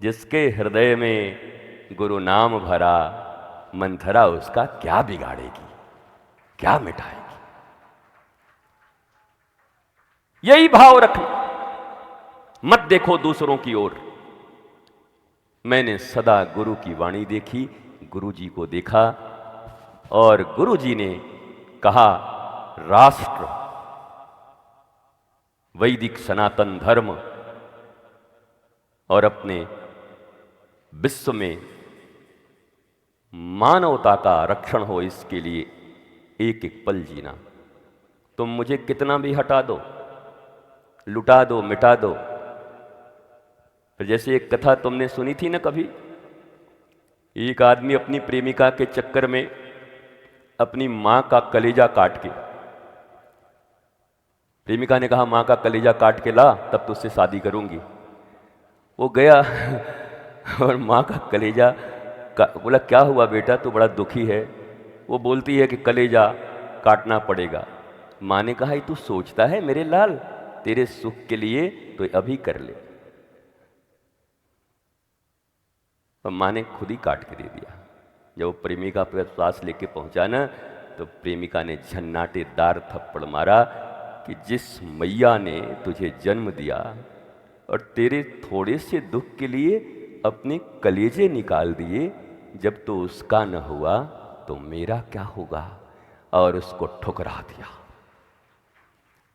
जिसके हृदय में गुरु नाम भरा, मंथरा उसका क्या बिगाड़ेगी, क्या मिटाएगी? यही भाव रखना, मत देखो दूसरों की ओर। मैंने सदा गुरु की वाणी देखी, गुरु जी को देखा, और गुरु जी ने कहा राष्ट्र, वैदिक सनातन धर्म और अपने विश्व में मानवता का रक्षण हो, इसके लिए एक एक पल जीना। तुम मुझे कितना भी हटा दो, लुटा दो, मिटा दो। फिर जैसे एक कथा तुमने सुनी थी ना कभी, एक आदमी अपनी प्रेमिका के चक्कर में अपनी मां का कलेजा काट के, प्रेमिका ने कहा मां का कलेजा काट के ला, तब तो उससे शादी करूंगी। वो गया और मां का कलेजा बोला क्या हुआ बेटा, तो बड़ा दुखी है। वो बोलती है कि कलेजा काटना पड़ेगा। मां ने कहा तू सोचता है मेरे लाल, तेरे सुख के लिए तो अभी कर ले। और मां ने खुद ही काट के दे दिया। जब वो प्रेमिका पर श्वास लेके पहुंचा ना, तो प्रेमिका ने झन्नाटेदार थप्पड़ मारा कि जिस मैया ने तुझे जन्म दिया और तेरे थोड़े से दुख के लिए अपने कलेजे निकाल दिए, जब तो उसका न हुआ तो मेरा क्या होगा, और उसको ठुकरा दिया।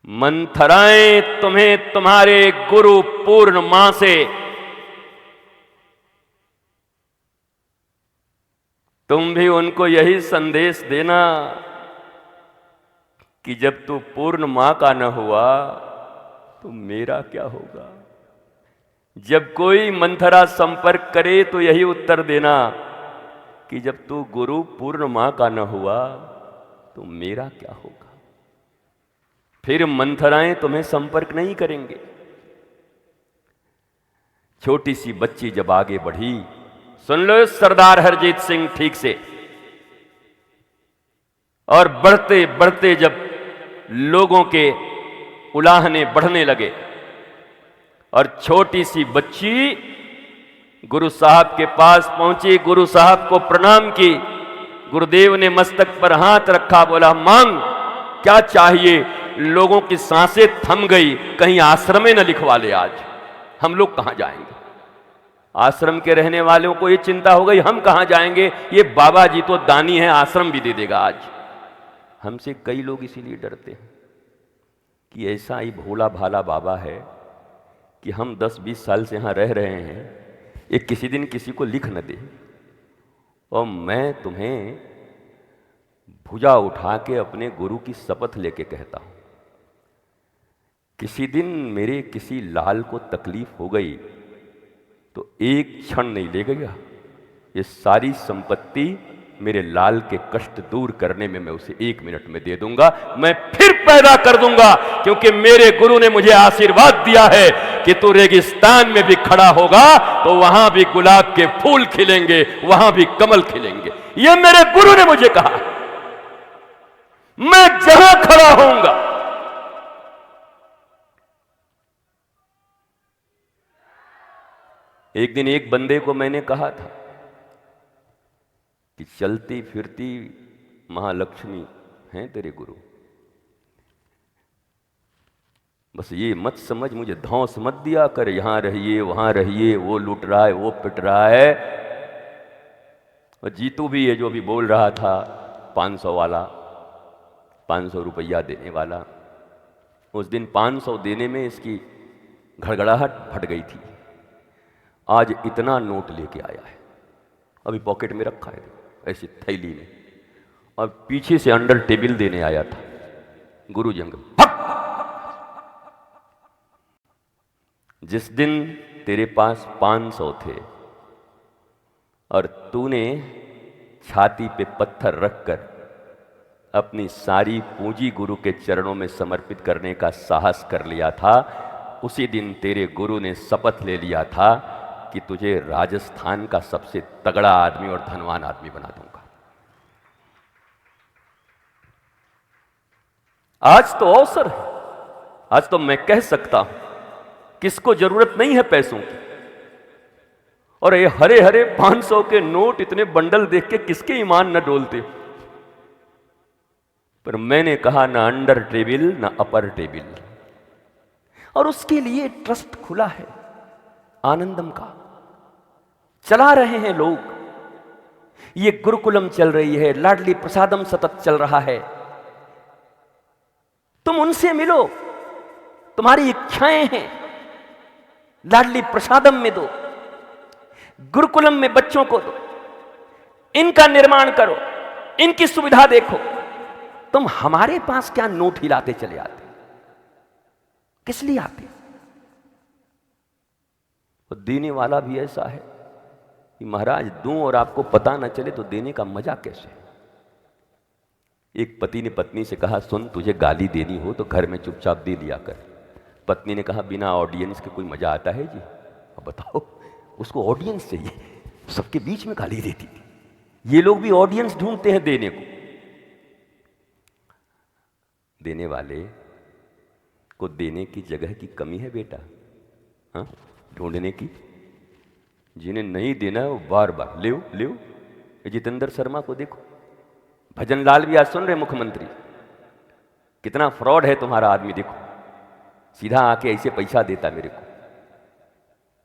मंथराएं तुम्हें तुम्हारे गुरु पूर्ण मां से, तुम भी उनको यही संदेश देना कि जब तू पूर्ण मां का न हुआ तो मेरा क्या होगा। जब कोई मंथरा संपर्क करे तो यही उत्तर देना कि जब तू गुरु पूर्ण मां का न हुआ तो मेरा क्या होगा। फिर मंथराएं तुम्हें संपर्क नहीं करेंगे। छोटी सी बच्ची जब आगे बढ़ी, सुन लो सरदार हरजीत सिंह ठीक से, और बढ़ते बढ़ते जब लोगों के उलाहने बढ़ने लगे और छोटी सी बच्ची गुरु साहब के पास पहुंची, गुरु साहब को प्रणाम की। गुरुदेव ने मस्तक पर हाथ रखा, बोला मांग क्या चाहिए। लोगों की सांसें थम गई, कहीं आश्रम में न लिखवा ले, आज हम लोग कहां जाएंगे। आश्रम के रहने वालों को ये चिंता हो गई, हम कहां जाएंगे, ये बाबा जी तो दानी है, आश्रम भी दे देगा। आज हमसे कई लोग इसीलिए डरते हैं कि ऐसा ही भोला भाला बाबा है कि हम 10-20 साल से यहां रह रहे हैं, ये किसी दिन किसी को लिख न दे। और मैं तुम्हें भुजा उठा के अपने गुरु की शपथ लेके कहता हूं, किसी दिन मेरे किसी लाल को तकलीफ हो गई तो एक क्षण नहीं लगेगा, ये सारी संपत्ति मेरे लाल के कष्ट दूर करने में मैं उसे 1 मिनट में दे दूंगा, मैं फिर पैदा कर दूंगा। क्योंकि मेरे गुरु ने मुझे आशीर्वाद दिया है कि तू रेगिस्तान में भी खड़ा होगा तो वहां भी गुलाब के फूल खिलेंगे, वहां भी कमल खिलेंगे। ये मेरे गुरु ने मुझे कहा, मैं जहां खड़ा होऊंगा एक दिन एक बंदे को मैंने कहा था कि चलती फिरती महालक्ष्मी हैं तेरे गुरु, बस ये मत समझ मुझे धौंस मत दिया कर, यहां रहिए वहां रहिए, वो लूट रहा है वो पिट रहा है। और जीतू भी ये जो भी बोल रहा था 500 वाला, 500 रुपया देने वाला, उस दिन 500 देने में इसकी घड़घड़ाहट फट गई थी। आज इतना नोट लेके आया है, अभी पॉकेट में रखा है ऐसी थैली में, और पीछे से अंडर टेबल देने आया था। गुरु जंग जिस दिन तेरे पास 500 थे और तूने छाती पे पत्थर रखकर अपनी सारी पूंजी गुरु के चरणों में समर्पित करने का साहस कर लिया था, उसी दिन तेरे गुरु ने शपथ ले लिया था कि तुझे राजस्थान का सबसे तगड़ा आदमी और धनवान आदमी बना दूंगा। आज तो अवसर है, आज तो मैं कह सकता हूं किसको जरूरत नहीं है पैसों की? और ये हरे हरे 500 के नोट इतने बंडल देख के किसके ईमान न डोलते? पर मैंने कहा ना अंडर टेबल ना अपर टेबल, और उसके लिए ट्रस्ट खुला है आनंदम का, चला रहे हैं लोग। ये गुरुकुलम चल रही है, लाडली प्रसादम सतत चल रहा है। तुम उनसे मिलो, तुम्हारी इच्छाएं हैं, लाडली प्रसादम में दो, गुरुकुलम में बच्चों को दो, इनका निर्माण करो, इनकी सुविधा देखो। तुम हमारे पास क्या नोट हिलाते चले आते? किस लिए आते? तो देने वाला भी ऐसा है कि महाराज दूं और आपको पता ना चले तो देने का मजा कैसे? एक पति ने पत्नी से कहा, सुन तुझे गाली देनी हो तो घर में चुपचाप दे लिया कर। पत्नी ने कहा, बिना ऑडियंस के कोई मजा आता है जी? अब बताओ, उसको ऑडियंस चाहिए, सबके बीच में गाली देती थी। ये लोग भी ऑडियंस ढूंढते हैं देने को। देने वाले को देने की जगह की कमी है बेटा, हाँ, ढूंढने की। जिन्हें नहीं देना है वो बार बार ले लो। जितेंद्र शर्मा को देखो, भजन लाल भी आज सुन रहे मुख्यमंत्री, कितना फ्रॉड है तुम्हारा आदमी। देखो सीधा आके ऐसे पैसा देता मेरे को।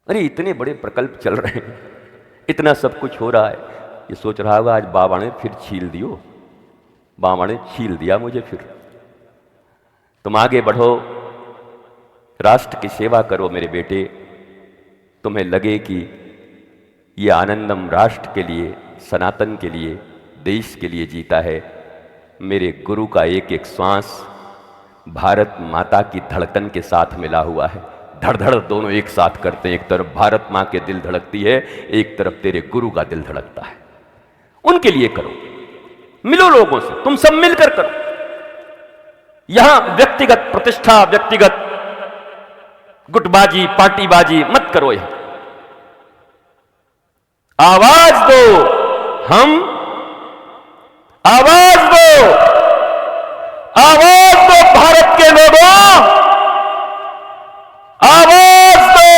अरे इतने बड़े प्रकल्प चल रहे हैं, इतना सब कुछ हो रहा है, ये सोच रहा होगा आज बाबा ने फिर छील दियो, बाबा ने छील दिया मुझे फिर। तुम आगे बढ़ो, राष्ट्र की सेवा करो मेरे बेटे। तुम्हें लगे कि ये आनंदम राष्ट्र के लिए, सनातन के लिए, देश के लिए जीता है। मेरे गुरु का एक एक श्वास भारत माता की धड़कन के साथ मिला हुआ है। धड़ धड़ दोनों एक साथ करते हैं। एक तरफ भारत माँ के दिल धड़कती है, एक तरफ तेरे गुरु का दिल धड़कता है। उनके लिए करो, मिलो लोगों से, तुम सब मिलकर करो। यहां व्यक्तिगत प्रतिष्ठा, व्यक्तिगत गुटबाजी, पार्टीबाजी मत करो। यहां आवाज दो, हम आवाज दो, आवाज दो भारत के लोगों, आवाज दो।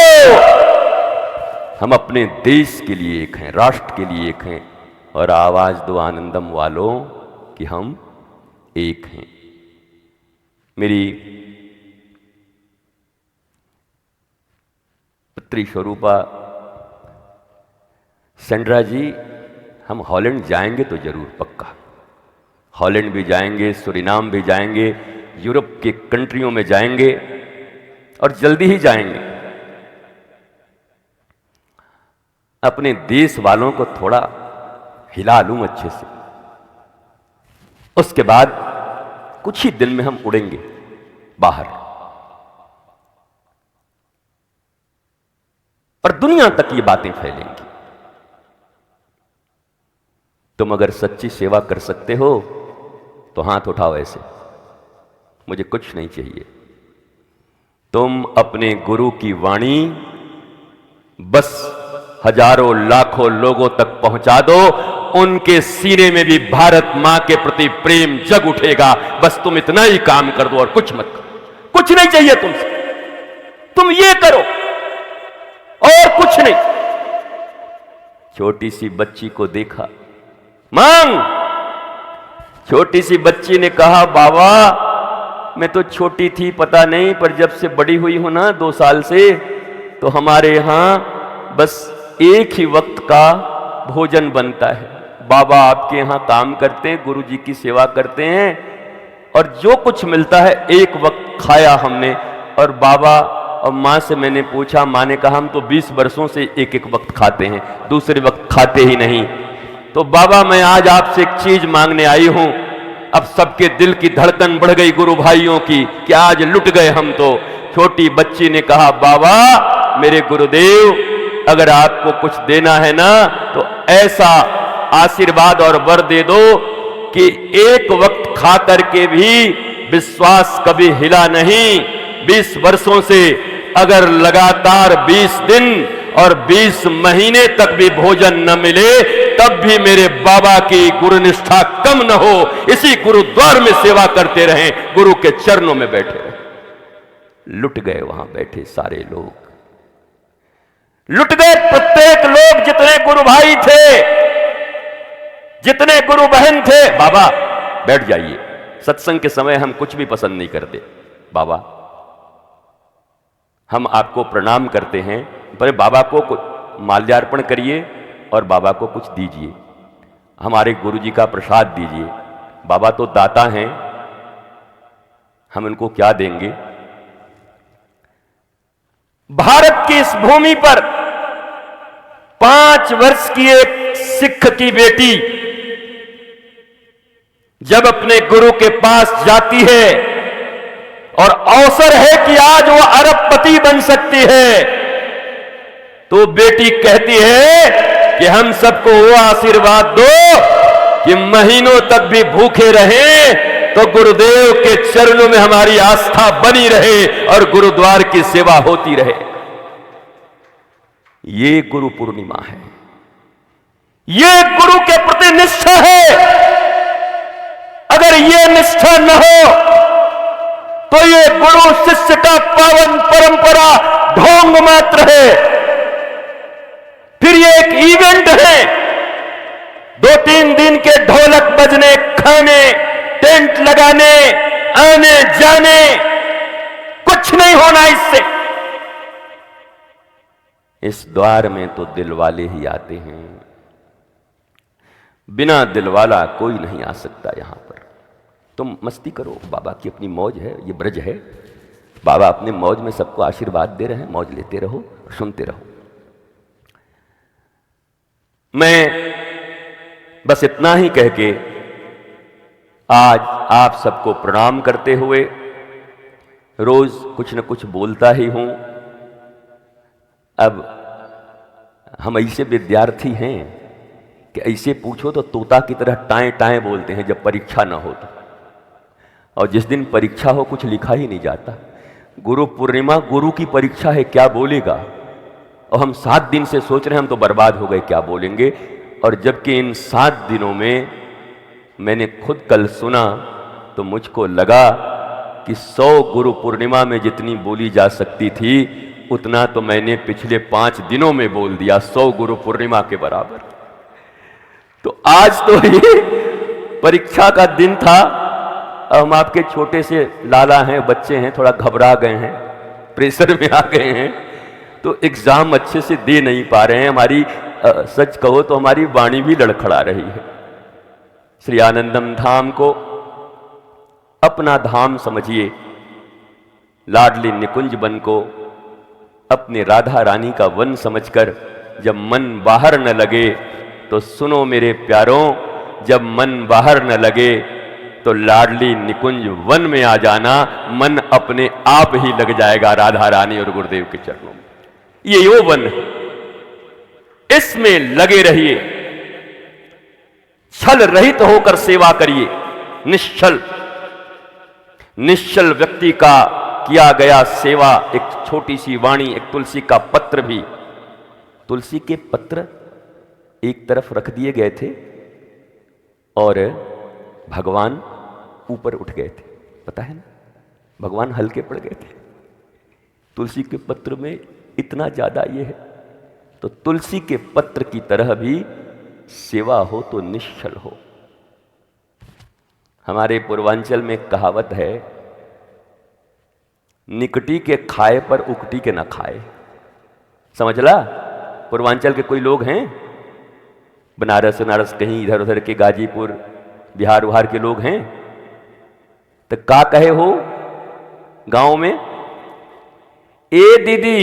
हम अपने देश के लिए एक हैं, राष्ट्र के लिए एक हैं, और आवाज दो आनंदम वालों कि हम एक हैं। मेरी पुत्री स्वरूपा सेंड्रा जी, हम हॉलैंड जाएंगे तो जरूर, पक्का। हॉलैंड भी जाएंगे, सुरीनाम भी जाएंगे, यूरोप के कंट्रियों में जाएंगे, और जल्दी ही जाएंगे। अपने देश वालों को थोड़ा हिला लूं अच्छे से, उसके बाद कुछ ही दिन में हम उड़ेंगे बाहर, और दुनिया तक ये बातें फैलेंगी। तुम अगर सच्ची सेवा कर सकते हो तो हाथ उठाओ ऐसे, मुझे कुछ नहीं चाहिए। तुम अपने गुरु की वाणी बस हजारों लाखों लोगों तक पहुंचा दो, उनके सीने में भी भारत मां के प्रति प्रेम जग उठेगा। बस तुम इतना ही काम कर दो और कुछ मत करो, कुछ नहीं चाहिए तुमसे, तुम ये करो और कुछ नहीं। छोटी सी बच्ची को देखा, मांग, छोटी सी बच्ची ने कहा, बाबा मैं तो छोटी थी पता नहीं, पर जब से बड़ी हुई हूं ना 2 साल से, तो हमारे यहां बस एक ही वक्त का भोजन बनता है। बाबा आपके यहां काम करते हैं, गुरु जी की सेवा करते हैं, और जो कुछ मिलता है एक वक्त खाया हमने। और बाबा और माँ से मैंने पूछा, माँ ने कहा हम तो 20 वर्षों से एक एक वक्त खाते हैं, दूसरे वक्त खाते ही नहीं। तो बाबा मैं आज आपसे एक चीज मांगने आई हूं। अब सबके दिल की धड़कन बढ़ गई गुरु भाइयों की कि आज लुट गए हम तो। छोटी बच्ची ने कहा, बाबा मेरे गुरुदेव अगर आपको कुछ देना है ना तो ऐसा आशीर्वाद और वर दे दो कि एक वक्त खा करके भी विश्वास कभी हिला नहीं। 20 वर्षों से अगर लगातार 20 दिन और 20 महीने तक भी भोजन न मिले, तब भी मेरे बाबा की गुरुनिष्ठा कम न हो, इसी गुरुद्वार में सेवा करते रहें, गुरु के चरणों में बैठे रहें। लुट गए वहां बैठे सारे लोग, लुट गए प्रत्येक लोग, जितने गुरु भाई थे, जितने गुरु बहन थे। बाबा बैठ जाइए, सत्संग के समय हम कुछ भी पसंद नहीं करते। बाबा हम आपको प्रणाम करते हैं, पर बाबा को माल्यार्पण करिए और बाबा को कुछ दीजिए, हमारे गुरु जी का प्रसाद दीजिए। बाबा तो दाता हैं, हम उनको क्या देंगे। भारत की इस भूमि पर 5 वर्ष की एक सिख की बेटी जब अपने गुरु के पास जाती है और अवसर है कि आज वो अरबपति बन सकती है, तो बेटी कहती है कि हम सबको वो आशीर्वाद दो कि महीनों तक भी भूखे रहें तो गुरुदेव के चरणों में हमारी आस्था बनी रहे और गुरुद्वार की सेवा होती रहे। ये गुरु पूर्णिमा है, ये गुरु के प्रति निष्ठा है। अगर ये निष्ठा न हो तो ये गुरु शिष्य का पावन परंपरा ढोंग मात्र है, फिर ये एक इवेंट है। 2-3 दिन के ढोलक बजने, खाने, टेंट लगाने, आने जाने, कुछ नहीं होना इससे। इस द्वार में तो दिलवाले ही आते हैं, बिना दिलवाला कोई नहीं आ सकता यहां पर। तुम मस्ती करो, बाबा की अपनी मौज है, ये ब्रज है, बाबा अपने मौज में सबको आशीर्वाद दे रहे हैं, मौज लेते रहो, सुनते रहो। मैं बस इतना ही कह के आज आप सबको प्रणाम करते हुए, रोज कुछ न कुछ बोलता ही हूं। अब हम ऐसे विद्यार्थी हैं कि ऐसे पूछो तो तोता की तरह टाएं टाएं बोलते हैं जब परीक्षा ना हो तो, और जिस दिन परीक्षा हो कुछ लिखा ही नहीं जाता। गुरु पूर्णिमा गुरु की परीक्षा है, क्या बोलेगा। और हम 7 दिन से सोच रहे हैं हम तो बर्बाद हो गए, क्या बोलेंगे। और जबकि इन 7 दिनों में मैंने खुद कल सुना तो मुझको लगा कि 100 गुरु पूर्णिमा में जितनी बोली जा सकती थी उतना तो मैंने पिछले 5 दिनों में बोल दिया, 100 गुरु पूर्णिमा के बराबर। तो आज तो ये परीक्षा का दिन था। हम आपके छोटे से लाला हैं, बच्चे हैं, थोड़ा घबरा गए हैं, प्रेशर में आ गए हैं, तो एग्जाम अच्छे से दे नहीं पा रहे हैं। हमारी सच कहो तो हमारी वाणी भी लड़खड़ा रही है। श्री आनंदम धाम को अपना धाम समझिए, लाडली निकुंज वन को अपने राधा रानी का वन समझकर जब मन बाहर न लगे तो सुनो मेरे प्यारों, जब मन बाहर न लगे तो लाडली निकुंज वन में आ जाना, मन अपने आप ही लग जाएगा राधा रानी और गुरुदेव के चरणों में। ये वो वन है, इसमें लगे रहिए, छल रहित होकर सेवा करिए। निश्चल निश्चल व्यक्ति का किया गया सेवा, एक छोटी सी वाणी, एक तुलसी का पत्र भी, तुलसी के पत्र एक तरफ रख दिए गए थे और भगवान ऊपर उठ गए थे, पता है ना, भगवान हल्के पड़ गए थे। तुलसी के पत्र में इतना ज्यादा ये है, तो तुलसी के पत्र की तरह भी सेवा हो तो निश्चल हो। हमारे पूर्वांचल में कहावत है, निकटी के खाए पर उकटी के न खाए। समझला? पूर्वांचल के कोई लोग हैं, बनारस बनारस कहीं इधर उधर के, गाजीपुर बिहार उहार के लोग हैं, तो का कहे हो गांव में, ए दीदी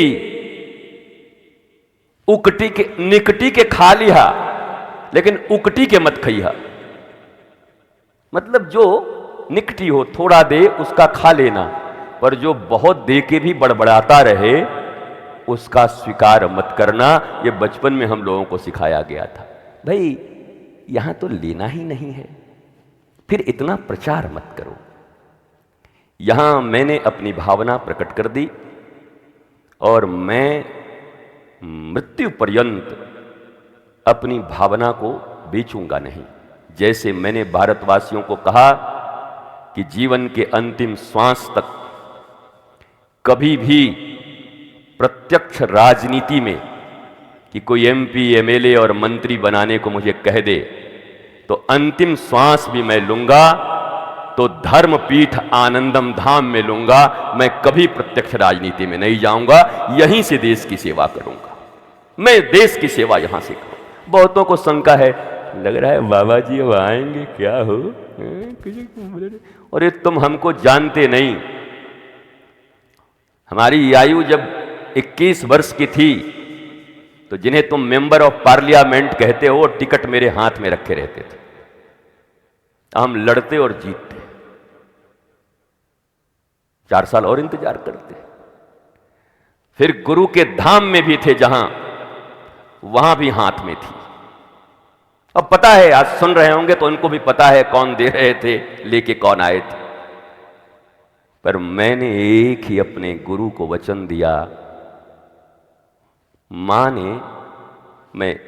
उकटी के निकटी के खा लिया लेकिन उकटी के मत खइहा। मतलब जो निकटी हो, थोड़ा दे उसका खा लेना, पर जो बहुत दे के भी बड़बड़ाता रहे उसका स्वीकार मत करना। ये बचपन में हम लोगों को सिखाया गया था। भाई यहां तो लेना ही नहीं है, फिर इतना प्रचार मत करो। यहां मैंने अपनी भावना प्रकट कर दी और मैं मृत्यु पर्यंत अपनी भावना को बेचूंगा नहीं। जैसे मैंने भारतवासियों को कहा कि जीवन के अंतिम श्वास तक कभी भी प्रत्यक्ष राजनीति में कि कोई एमपी, एमएलए और मंत्री बनाने को मुझे कह दे तो अंतिम श्वास भी मैं लूंगा तो धर्मपीठ आनंदम धाम में लूंगा। मैं कभी प्रत्यक्ष राजनीति में नहीं जाऊंगा, यहीं से देश की सेवा करूंगा। मैं देश की सेवा यहां से करूं। बहुतों को शंका है, लग रहा है बाबा जी अब आएंगे, क्या हो? और ये तुम हमको जानते नहीं। हमारी आयु जब 21 वर्ष की थी तो जिन्हें तुम मेंबर ऑफ पार्लियामेंट कहते हो, टिकट मेरे हाथ में रखे रहते थे। हम लड़ते और जीतते, 4 साल और इंतजार करते। फिर गुरु के धाम में भी थे जहां, वहां भी हाथ में थी। अब पता है, आज सुन रहे होंगे तो उनको भी पता है कौन दे रहे थे, लेके कौन आए थे। पर मैंने एक ही अपने गुरु को वचन दिया। मां ने, मैं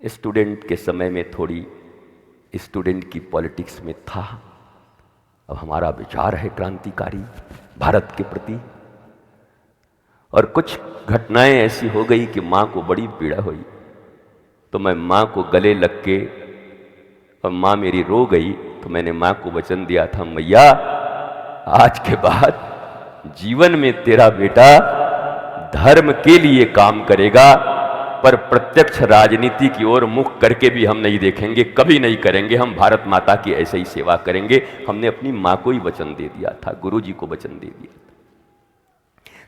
स्टूडेंट के समय में थोड़ी स्टूडेंट की पॉलिटिक्स में था। अब हमारा विचार है क्रांतिकारी भारत के प्रति, और कुछ घटनाएं ऐसी हो गई कि मां को बड़ी पीड़ा हुई। तो मैं मां को गले लग के, और मां मेरी रो गई, तो मैंने मां को वचन दिया था, मैया आज के बाद जीवन में तेरा बेटा धर्म के लिए काम करेगा, पर प्रत्यक्ष राजनीति की ओर मुख करके भी हम नहीं देखेंगे, कभी नहीं करेंगे। हम भारत माता की ऐसे ही सेवा करेंगे। हमने अपनी मां को ही वचन दे दिया था, गुरु जी को वचन दे दिया था।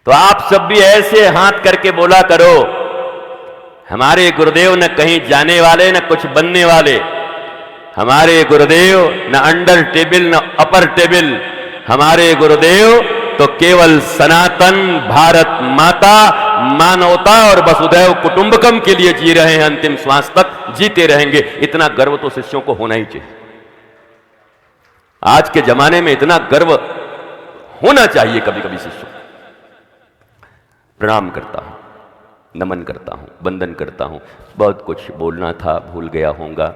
तो आप सब भी ऐसे हाथ करके बोला करो, हमारे गुरुदेव न कहीं जाने वाले न कुछ बनने वाले। हमारे गुरुदेव न अंडर टेबल न अपर टेबल। हमारे गुरुदेव तो केवल सनातन भारत माता, मानवता और वसुधैव कुटुंबकम के लिए जी रहे हैं, अंतिम श्वास तक जीते रहेंगे। इतना गर्व तो शिष्यों को होना ही चाहिए। आज के जमाने में इतना गर्व होना चाहिए कभी कभी शिष्यों। प्रणाम करता हूं, नमन करता हूं, वंदन करता हूं। बहुत कुछ बोलना था, भूल गया होऊंगा।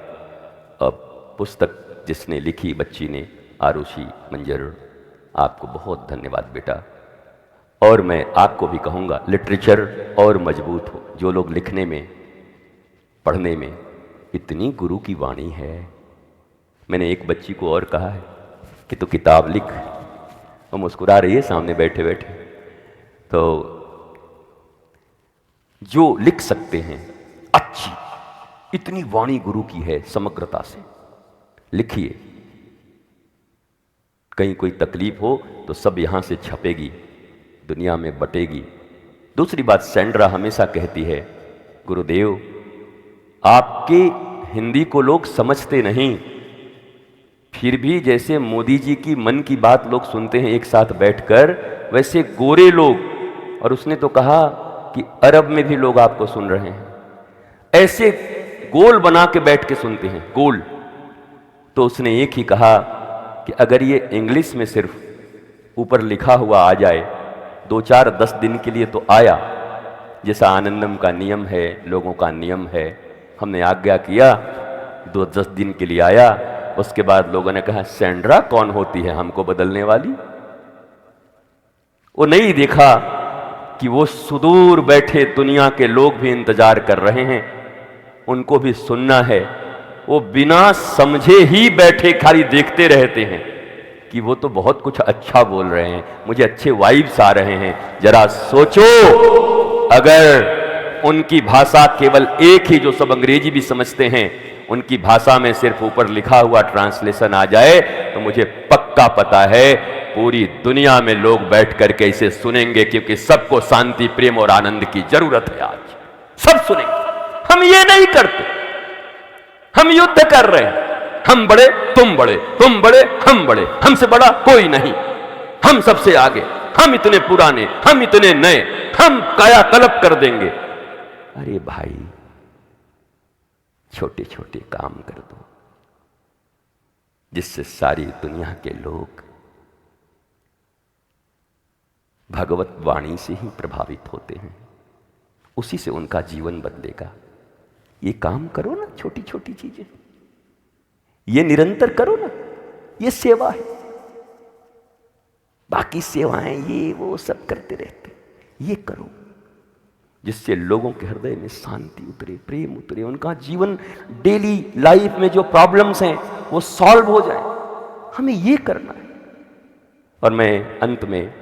अब पुस्तक जिसने लिखी, बच्ची ने, आरुषि मंजर, आपको बहुत धन्यवाद बेटा। और मैं आपको भी कहूँगा, लिटरेचर और मजबूत हो। जो लोग लिखने में, पढ़ने में, इतनी गुरु की वाणी है। मैंने एक बच्ची को और कहा है कि तू किताब लिख। वो मुस्कुरा रही है सामने बैठे बैठे। तो जो लिख सकते हैं अच्छी, इतनी वाणी गुरु की है, समग्रता से लिखिए। कहीं कोई तकलीफ हो तो सब यहां से छपेगी, दुनिया में बटेगी। दूसरी बात, सैंड्रा हमेशा कहती है, गुरुदेव आपके हिंदी को लोग समझते नहीं, फिर भी जैसे मोदी जी की मन की बात लोग सुनते हैं एक साथ बैठकर, वैसे गोरे लोग, और उसने तो कहा कि अरब में भी लोग आपको सुन रहे हैं, ऐसे गोल बना के बैठ के सुनते हैं, गोल। तो उसने एक ही कहा कि अगर ये इंग्लिश में सिर्फ ऊपर लिखा हुआ आ जाए, 2-4-10 दिन के लिए तो आया, जैसा आनंदम का नियम है, लोगों का नियम है। हमने आज्ञा किया, 2-10 दिन के लिए आया। उसके बाद लोगों ने कहा, सैंड्रा कौन होती है हमको बदलने वाली? वो नहीं देखा कि वो सुदूर बैठे दुनिया के लोग भी इंतजार कर रहे हैं, उनको भी सुनना है। वो बिना समझे ही बैठे खाली देखते रहते हैं कि वो तो बहुत कुछ अच्छा बोल रहे हैं, मुझे अच्छे वाइब्स आ रहे हैं। जरा सोचो, अगर उनकी भाषा केवल एक ही, जो सब अंग्रेजी भी समझते हैं, उनकी भाषा में सिर्फ ऊपर लिखा हुआ ट्रांसलेशन आ जाए, तो मुझे पक्का पता है पूरी दुनिया में लोग बैठ करके इसे सुनेंगे, क्योंकि सबको शांति, प्रेम और आनंद की जरूरत है। आज सब सुनेंगे। हम ये नहीं करते, हम युद्ध कर रहे हैं। हम बड़े, तुम बड़े, तुम बड़े, हम बड़े, हमसे बड़ा कोई नहीं, हम सबसे आगे, हम इतने पुराने, हम इतने नए, हम कायाकल्प कर देंगे। अरे भाई, छोटे छोटे काम कर दो, जिससे सारी दुनिया के लोग भगवत वाणी से ही प्रभावित होते हैं, उसी से उनका जीवन बदलेगा। ये काम करो ना, छोटी छोटी चीजें, ये निरंतर करो ना, ये सेवा है। बाकी सेवाएं ये वो सब करते रहते। ये करो जिससे लोगों के हृदय में शांति उतरे, प्रेम उतरे, उनका जीवन डेली लाइफ में जो प्रॉब्लम्स हैं वो सॉल्व हो जाए। हमें ये करना है। और मैं अंत में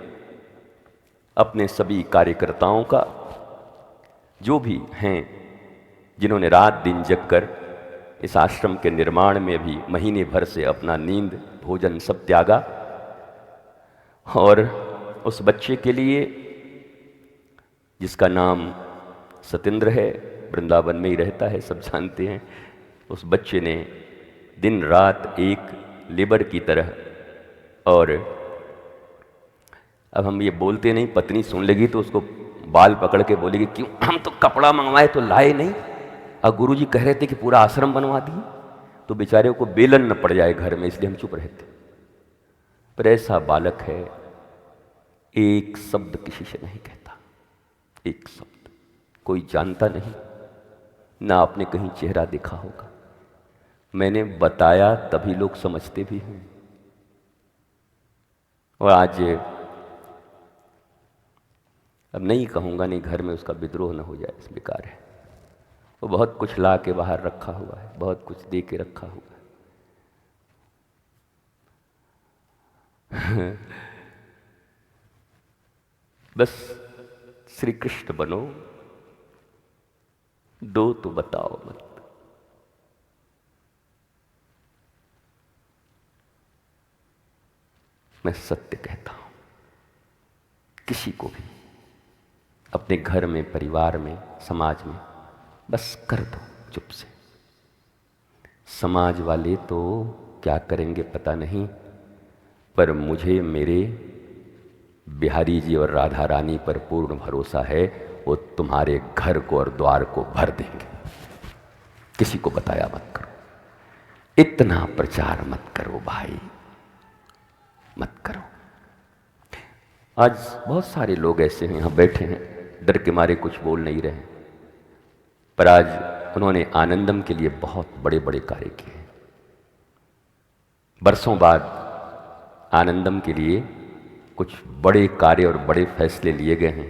अपने सभी कार्यकर्ताओं का, जो भी हैं जिन्होंने रात दिन जगकर इस आश्रम के निर्माण में भी महीने भर से अपना नींद भोजन सब त्यागा, और उस बच्चे के लिए जिसका नाम सतेंद्र है, वृंदावन में ही रहता है, सब जानते हैं, उस बच्चे ने दिन रात एक लेबर की तरह, और अब हम ये बोलते नहीं, पत्नी सुन लेगी तो उसको बाल पकड़ के बोलेगी क्यों हम तो कपड़ा मंगवाए तो लाए नहीं, और गुरुजी कह रहे थे कि पूरा आश्रम बनवा दिए, तो बेचारे को बेलन न पड़ जाए घर में, इसलिए हम चुप रहते। पर ऐसा बालक है, एक शब्द किसी से नहीं कहता, एक शब्द, कोई जानता नहीं, ना आपने कहीं चेहरा देखा होगा। मैंने बताया तभी लोग समझते भी हैं। और आज अब नहीं कहूँगा, नहीं घर में उसका विद्रोह न हो जाए, इस बेकार है। वो बहुत कुछ ला के बाहर रखा हुआ है, बहुत कुछ दे के रखा हुआ है। बस श्री कृष्ण बनो, दो तो बताओ मत। मैं सत्य कहता हूं, किसी को भी अपने घर में, परिवार में, समाज में बस कर दो चुप से। समाज वाले तो क्या करेंगे पता नहीं, पर मुझे मेरे बिहारी जी और राधा रानी पर पूर्ण भरोसा है, वो तुम्हारे घर को और द्वार को भर देंगे। किसी को बताया मत करो, इतना प्रचार मत करो भाई, मत करो। आज बहुत सारे लोग ऐसे हैं यहाँ बैठे हैं, डर के मारे कुछ बोल नहीं रहे, पर आज उन्होंने आनंदम के लिए बहुत बड़े बड़े कार्य किए। बरसों बाद आनंदम के लिए कुछ बड़े कार्य और बड़े फैसले लिए गए हैं।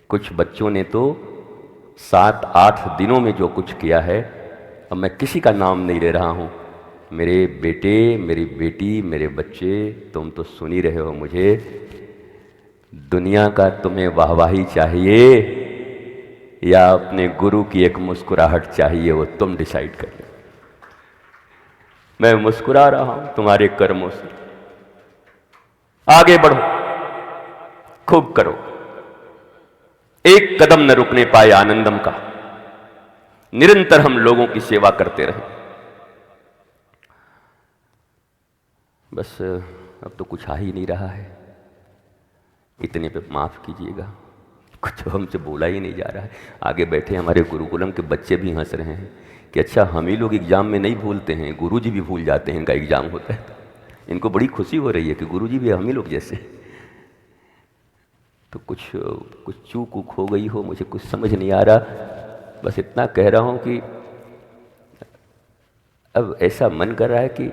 कुछ बच्चों ने तो 7-8 दिनों में जो कुछ किया है, अब मैं किसी का नाम नहीं ले रहा हूँ, मेरे बेटे, मेरी बेटी, मेरे बच्चे, तुम तो सुन ही रहे हो मुझे। दुनिया का तुम्हें वाहवाही चाहिए या अपने गुरु की एक मुस्कुराहट चाहिए, वो तुम डिसाइड कर लो। मैं मुस्कुरा रहा हूं तुम्हारे कर्मों से, आगे बढ़ो, खूब करो। एक कदम न रुकने पाए आनंदम का, निरंतर हम लोगों की सेवा करते रहे। बस अब तो कुछ आ ही नहीं रहा है, इतने पे माफ कीजिएगा, कुछ हमसे बोला ही नहीं जा रहा है। आगे बैठे हमारे गुरुकुलम के बच्चे भी हंस रहे हैं कि अच्छा हम ही लोग एग्जाम में नहीं भूलते हैं, गुरुजी भी भूल जाते हैं, इनका एग्जाम होता है। इनको बड़ी खुशी हो रही है कि गुरुजी भी हम ही लोग जैसे। तो कुछ चूक उक हो गई हो, मुझे कुछ समझ नहीं आ रहा, बस इतना कह रहा हूँ कि अब ऐसा मन कर रहा है कि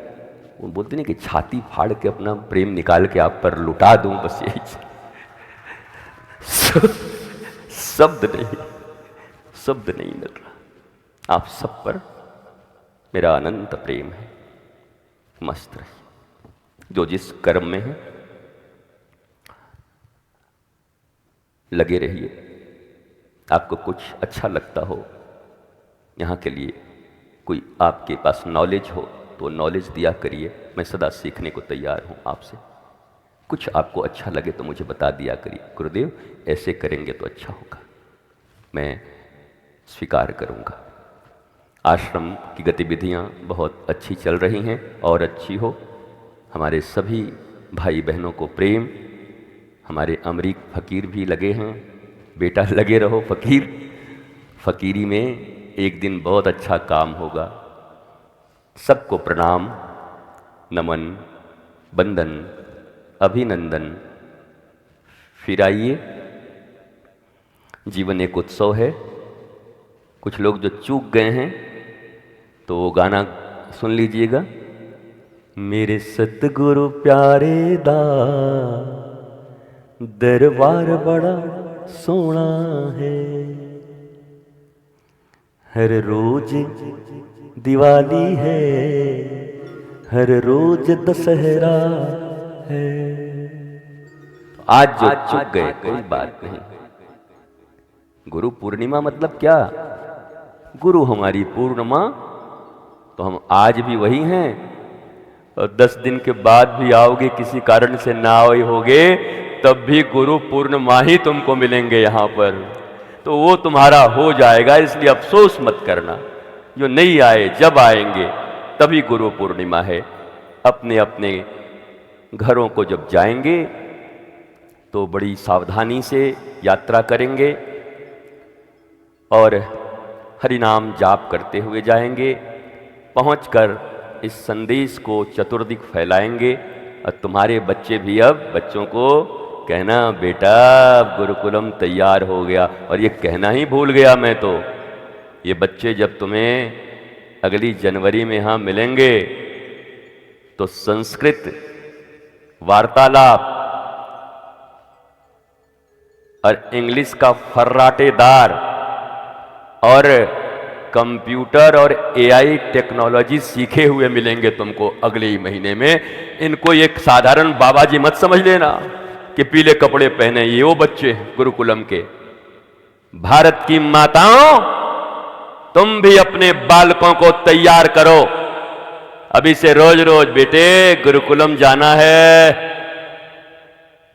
वो बोलते नहीं कि छाती फाड़ के अपना प्रेम निकाल के आप पर लुटा दूं, बस यही। शब्द नहीं मिल रहा। आप सब पर मेरा अनंत प्रेम है। मस्त रहिए, जो जिस कर्म में है लगे रहिए। आपको कुछ अच्छा लगता हो, यहाँ के लिए कोई आपके पास नॉलेज हो तो नॉलेज दिया करिए। मैं सदा सीखने को तैयार हूँ आपसे। कुछ आपको अच्छा लगे तो मुझे बता दिया करिए, गुरुदेव ऐसे करेंगे तो अच्छा होगा, मैं स्वीकार करूँगा। आश्रम की गतिविधियाँ बहुत अच्छी चल रही हैं और अच्छी हो। हमारे सभी भाई बहनों को प्रेम। हमारे अमरीक फ़कीर भी लगे हैं, बेटा लगे रहो फ़कीर। फ़कीरी में एक दिन बहुत अच्छा काम होगा। सबको प्रणाम, नमन, वंदन, अभिनंदन। फिर आइए, जीवन एक उत्सव है। कुछ लोग जो चूक गए हैं तो वो गाना सुन लीजिएगा, मेरे सतगुरु प्यारे दा दरबार बड़ा सोना है। हर रोज दिवाली है, हर रोज दशहरा है। आज जो चुक गए कोई बात नहीं। गुरु पूर्णिमा मतलब क्या? गुरु हमारी पूर्णिमा, तो हम आज भी वही हैं और 10 दिन के बाद भी आओगे, किसी कारण से ना आए होगे, तब भी गुरु पूर्णिमा ही तुमको मिलेंगे यहाँ पर। तो वो तुम्हारा हो जाएगा, इसलिए अफसोस मत करना। जो नहीं आए, जब आएंगे तभी गुरु पूर्णिमा है। अपने अपने घरों को जब जाएंगे तो बड़ी सावधानी से यात्रा करेंगे और हरिनाम जाप करते हुए जाएंगे। पहुंचकर इस संदेश को चतुर्दिक फैलाएंगे और तुम्हारे बच्चे भी अब बच्चों को कहना, बेटा अब गुरुकुलम तैयार हो गया। और ये कहना ही भूल गया मैं तो। ये बच्चे जब तुम्हें अगली जनवरी में यहाँ मिलेंगे तो संस्कृत वार्तालाप और इंग्लिश का फर्राटेदार और कंप्यूटर और एआई टेक्नोलॉजी सीखे हुए मिलेंगे तुमको अगले ही महीने में। इनको एक साधारण बाबा जी मत समझ लेना कि पीले कपड़े पहने, ये वो बच्चे गुरुकुलम के। भारत की माताओं, तुम भी अपने बालकों को तैयार करो। अभी से रोज रोज बेटे गुरुकुलम जाना है,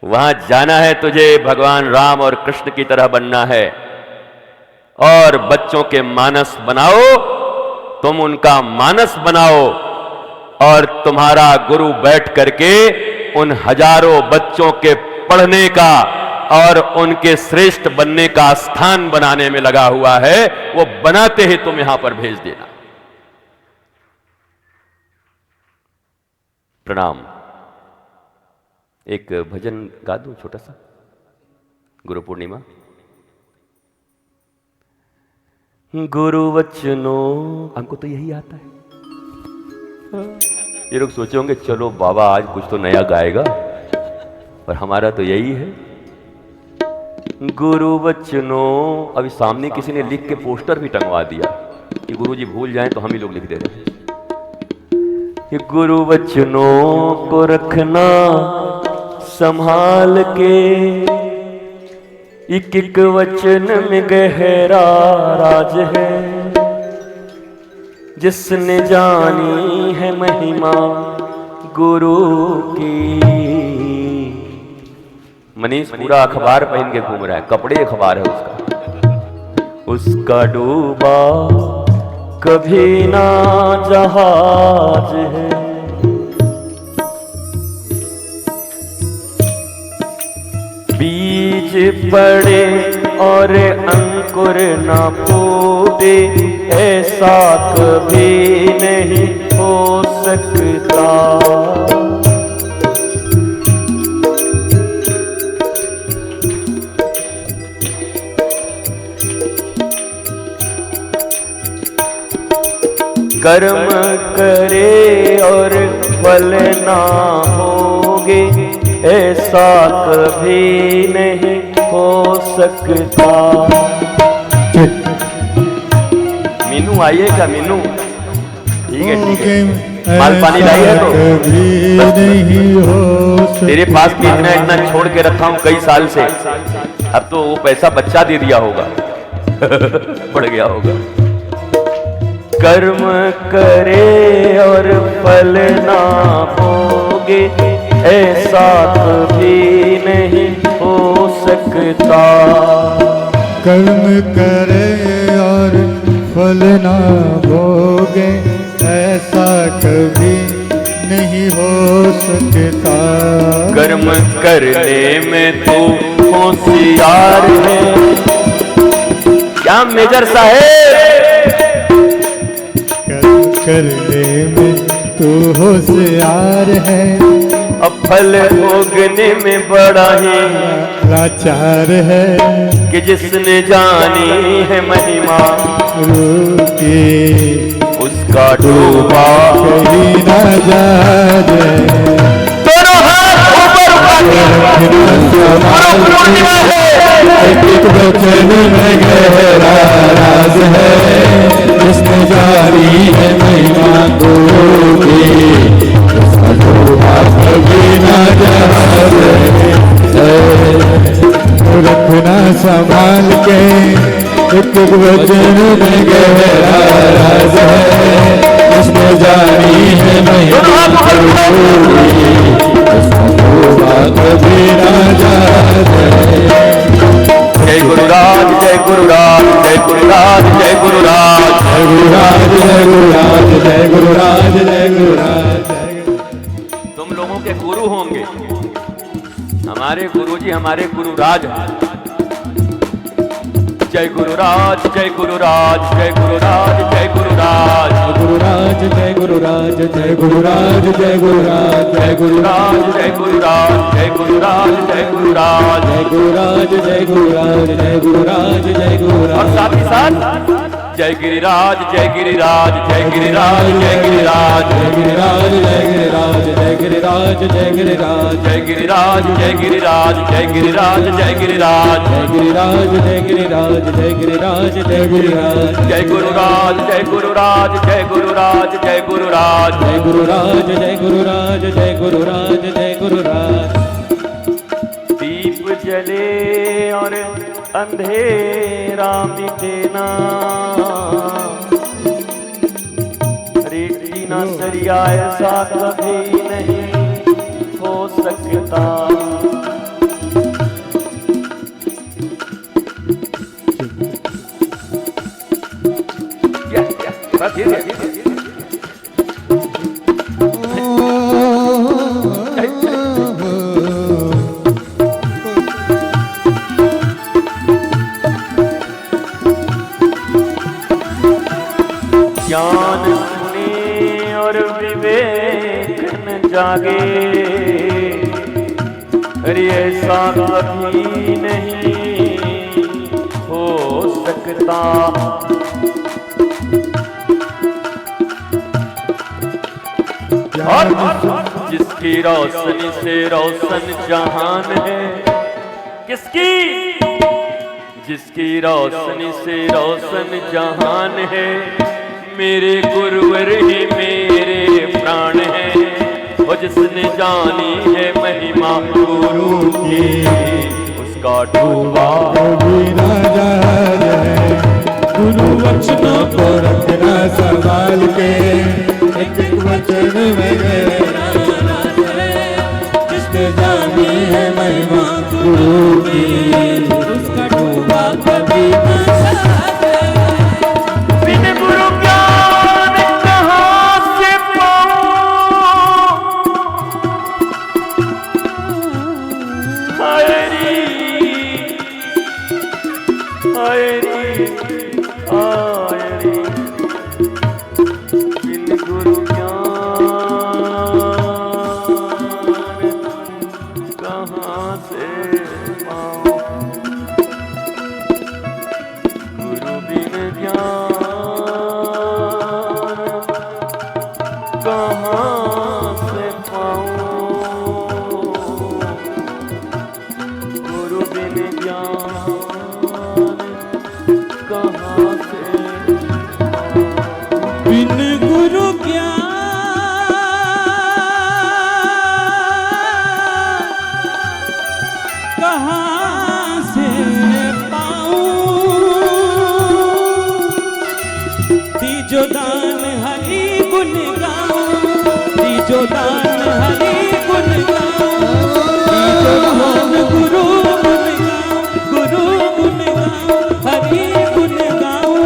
वहां जाना है, तुझे भगवान राम और कृष्ण की तरह बनना है। और बच्चों के मानस बनाओ, तुम उनका मानस बनाओ और तुम्हारा गुरु बैठ करके उन हजारों बच्चों के पढ़ने का और उनके श्रेष्ठ बनने का स्थान बनाने में लगा हुआ है। वो बनाते ही तुम यहां पर भेज देना। प्रणाम। एक भजन गा दूं छोटा सा, गुरु पूर्णिमा। गुरु वचनों, हमको तो यही आता है। ये लोग सोचे होंगे चलो बाबा आज कुछ तो नया गाएगा, पर हमारा तो यही है। गुरु वचनों, अभी सामने किसी ने लिख के पोस्टर भी टंगवा दिया कि गुरु जी भूल जाएं तो हम ही लोग लिख दे रहे हैं कि गुरु वचनों को रखना संभाल के, एक एक वचन में गहरा राज है। जिसने जानी है महिमा गुरु की। मनीष पूरा अखबार पहन के घूम रहा है, कपड़े अखबार है उसका डूबा कभी ना जहाज है। बीज पड़े और अंकुर न फूटे, ऐसा कभी नहीं हो सकता। कर्म करे और फल ना होगे, ऐसा कभी नहीं हो सकता। मीनू आइएगा, मीनू ठीक है। माल पानी लाई है तो नहीं हो। तेरे पास भी इतना इतना छोड़ के रखा हूं कई साल से, अब तो वो पैसा बच्चा दे दिया होगा पड़ गया होगा। कर्म करे और फल ना भोगे, ऐसा कभी नहीं हो सकता। कर्म करे और फल ना भोगे, ऐसा कभी नहीं हो सकता। कर्म करने में तू होशियार है क्या मेजर साहेब? कर्म करने में तू होशियार है, अब फल भोगने में बड़ा ही लाचार है। कि जिसने जानी है महिमा गुरु की, उसका डूबा कहीं न जाए। दोनों हाथ ऊपर उठा के एक वचन में गहरा राज है, जिसने जानी है महिमा गुरु की, उसका डूबा कभी न जाए। रखना संभाल के, एक वचन में गहरा राज है, जिसने जानी है महिमा गुरु की, उसका डूबा कभी न जाए। जय गुरुराज जय गुरुराज जय गुरुराज जय गुरुराज जय गुरुराज जय गुरुराज जय गुरुराज जय गुरुराज। तुम लोगों के गुरु होंगे, हमारे गुरुजी हमारे गुरुराज हैं। जय गुरुराज जय गुरुराज जय गुरुराज जय गुरुराज गुरुराज जय गुरुराज जय गुरुराज जय गुरुराज जय गुरुराज जय गुरुराज जय गुरुराज जय गुरुराज जय गुरुराज जय गुरुराज जय गुरुराज जय गुरुराज। और साथ ही साथ जय गिरिराज जय गिरिराज जय गिरिराज जय गिरिराज जय गिरिराज जय गिरिराज जय गिरिराज जय गिरिराज जय गिरिराज जय गिरिराज जय गिरिराज जय गिरिराज जय गिरिराज जय गिरिराज जय गिरिराज जय गिरिराज जय गुरुराज जय गुरुराज जय गुरुराज जय गुरुराज जय गुरुराज जय गुरुराज जय गुरुराज जय गुरुराज। दीप जले और अंधेरा मिटे ना, रेती ना सरिया ऐसा कभी नहीं हो सकता। ज्ञान सुने और विवेक न जागे, अरे ऐसा कभी नहीं हो सकता। और जिसकी रोशनी से रोशन जहान है, किसकी? जिसकी रोशनी से रोशन जहान है, मेरे गुरुवर ही मेरे प्राण हैं। और जिसने जानी है महिमा गुरु की, उसका डूबा कभी न जाए। गुरु वचनों को रखना संभाल के, एक एक वचन में गहरा राज है, जिसने जानी है महिमा गुरु की, उसका डूबा कभी न जाए। बिन गुरु ज्ञान कहाँ से पाऊं, हरी हरी हरी। बिन गुरु ज्ञान कहाँ से पाऊं, गुरु बिन ज्ञान कहाँ से पाऊं, गुरु बिन ज्ञान कहाँ से पाऊं। बिन गुरु ज्ञान कहाँ से पाऊं, दीजो दान हरि गुण गाऊं, दीजो दान हरि गुण गाऊं, दीजो दान गुरु गुण गाऊं, गुरु गुण गाऊं, हरि गुण गाऊं।